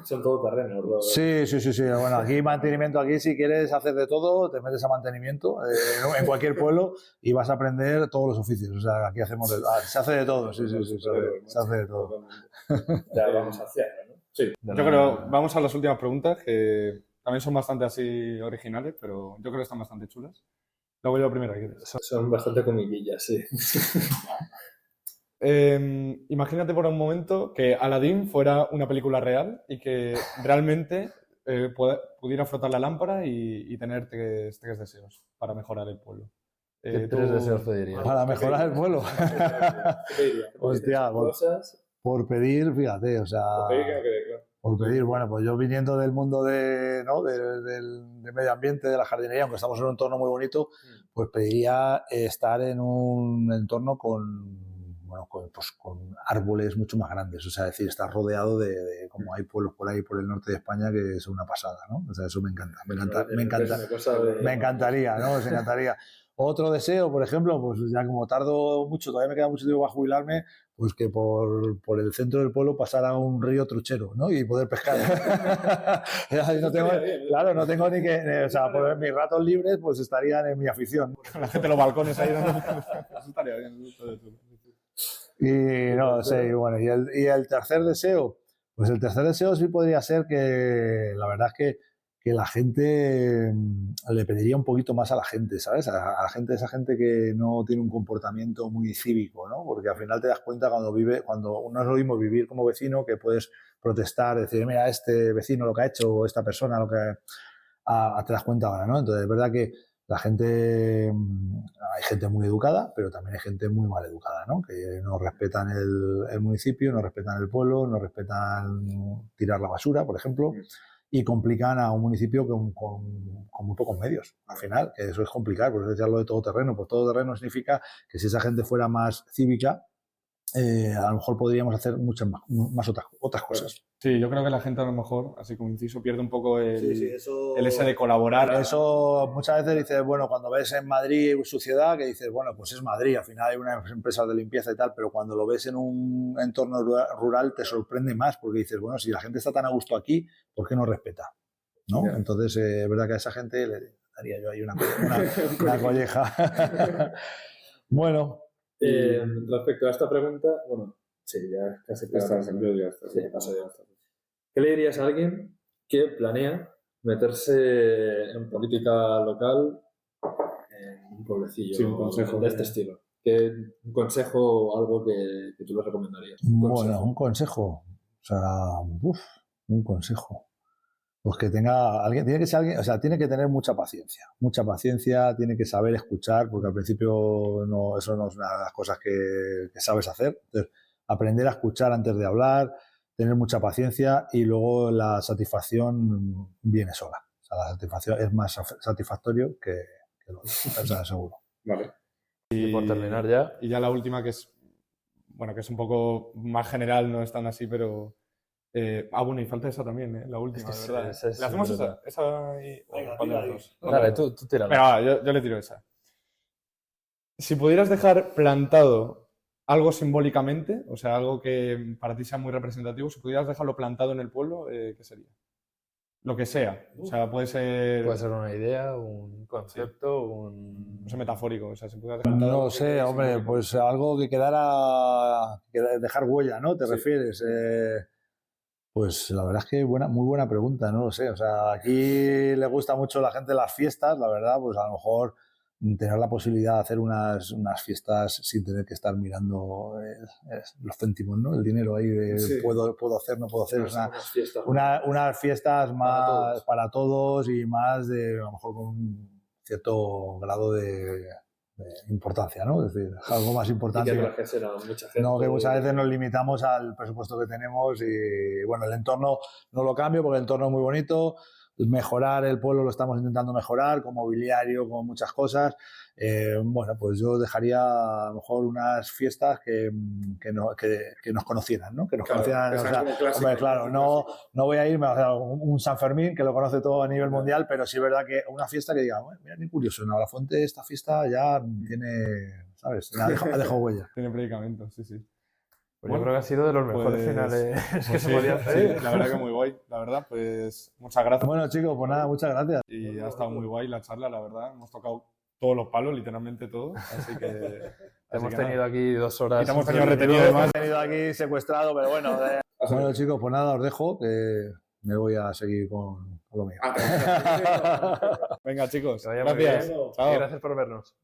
Son todoterrenos. Sí. Bueno, aquí mantenimiento, aquí si quieres hacer de todo, te metes a mantenimiento en cualquier pueblo y vas a aprender todos los oficios. O sea, aquí hacemos se hace de todo, sí, se hace de todo. Ya vamos hacia allá, ¿no? Sí. Yo creo, vamos a las últimas preguntas que también son bastante así originales, pero yo creo que están bastante chulas. Luego yo primero. Son bastante comiquillas, sí. Imagínate por un momento que Aladdin fuera una película real y que realmente pudiera frotar la lámpara y tener tres deseos para mejorar el pueblo. ¿Qué tres deseos pedirías? Para mejorar el pueblo. Hostia, por pedir, fíjate, o sea... Por pedir, bueno, pues yo viniendo del mundo del medio ambiente, de la jardinería, aunque estamos en un entorno muy bonito, pues pediría estar en un entorno con árboles mucho más grandes, o sea, es decir, estar rodeado de como hay pueblos por ahí, por el norte de España, que es una pasada, ¿no? O sea, eso me encantaría, ¿no? Me encantaría. Otro deseo, por ejemplo, pues ya como tardo mucho, todavía me queda mucho tiempo para jubilarme, Pues que por el centro del pueblo pasara un río truchero, ¿no? Y poder pescar. No tengo ni que... O sea, por mis ratos libres pues estarían en mi afición. La gente en los balcones ahí dando... Eso estaría bien. Y no sé, y bueno, y el tercer deseo, pues el tercer deseo sí podría ser que la verdad es que la gente le pediría un poquito más a la gente, ¿sabes? A la gente, esa gente que no tiene un comportamiento muy cívico, ¿no? Porque al final te das cuenta cuando no es lo mismo vivir como vecino, que puedes protestar, decir, mira, este vecino lo que ha hecho, o esta persona lo que te das cuenta ahora, ¿no? Entonces es verdad que la gente, hay gente muy educada, pero también hay gente muy mal educada, ¿no? Que no respetan el municipio, no respetan el pueblo, no respetan tirar la basura, por ejemplo, y complican a un municipio con muy pocos medios. Al final, que eso es complicar, por eso decía lo de todoterreno. Pues todoterreno significa que si esa gente fuera más cívica, a lo mejor podríamos hacer muchas más otras cosas. Sí, yo creo que la gente a lo mejor, así como inciso, pierde un poco el ese de colaborar. Eso muchas veces dices, bueno, cuando ves en Madrid su ciudad, que dices, bueno, pues es Madrid, al final hay unas empresas de limpieza y tal, pero cuando lo ves en un entorno rural te sorprende más, porque dices, bueno, si la gente está tan a gusto aquí, ¿por qué no respeta? ¿No? Yeah. Entonces, es verdad que a esa gente le daría yo ahí una colleja. Bueno. Respecto a esta pregunta, bueno, sí, ya casi está. Sí, paso ya. ¿Qué le dirías a alguien que planea meterse en política local en un pueblecillo? Sí, un consejo de este estilo. ¿Un consejo o algo que tú le recomendarías? Un consejo. O sea, un consejo. Pues que tenga alguien, tiene que ser alguien, o sea, tiene que tener mucha paciencia, tiene que saber escuchar, porque al principio eso no es una de las cosas que sabes hacer. Entonces, aprender a escuchar antes de hablar, tener mucha paciencia y luego la satisfacción viene sola. O sea, la satisfacción es más satisfactorio que lo otro, o sea, seguro. Vale. Y por terminar ya. Y ya la última que es, bueno, que es un poco más general, no es tan así, pero... bueno, y falta esa también, la última, de verdad. ¿Le hacemos esa y... Dale, tú tírala. Venga, yo le tiro esa. Si pudieras dejar plantado algo simbólicamente, o sea, algo que para ti sea muy representativo, si pudieras dejarlo plantado en el pueblo, ¿qué sería? Lo que sea. O sea, puede ser... Puede ser una idea, un concepto, No sé, metafórico. O sea, si pudieras dejar plantado... No sé, hombre, pues algo que quedara... dejar huella, ¿no? ¿Te refieres? Pues la verdad es que muy buena pregunta, no lo sé. O sea, aquí le gusta mucho a la gente las fiestas, la verdad, pues a lo mejor tener la posibilidad de hacer unas fiestas sin tener que estar mirando los céntimos, ¿no? El dinero ahí de puedo hacer, no puedo hacer. Unas fiestas más para todos y más de, a lo mejor con un cierto grado de importancia, ¿no? Es decir, algo más importante. Y que trajesen a mucha gente. No, que muchas veces nos limitamos al presupuesto que tenemos y, bueno, el entorno no lo cambio porque el entorno es muy bonito. Mejorar el pueblo lo estamos intentando mejorar con mobiliario, con muchas cosas. Bueno, pues yo dejaría a lo mejor unas fiestas que nos conocieran, ¿no? Que nos conocieran. O sea, hombre, claro, no voy a irme a un San Fermín que lo conoce todo a nivel mundial, pero sí es verdad que una fiesta que diga, mira, qué curioso, en Navalafuente esta fiesta ya tiene, ¿sabes? Ha dejado huella. Tiene predicamentos, sí. Pues bueno, yo creo que ha sido de los mejores finales que se podía hacer. Sí, la verdad que muy guay, la verdad, pues muchas gracias. Bueno, chicos, pues nada, muchas gracias. Y ha estado muy guay la charla, la verdad, hemos tocado todos los palos, literalmente todos, así que... hemos tenido aquí 2 horas. Y te hemos tenido retenido además. Hemos tenido aquí secuestrado, pero bueno. Bueno, chicos, pues nada, os dejo, que me voy a seguir con lo mío. Venga, chicos, gracias. Chao. Y gracias por vernos.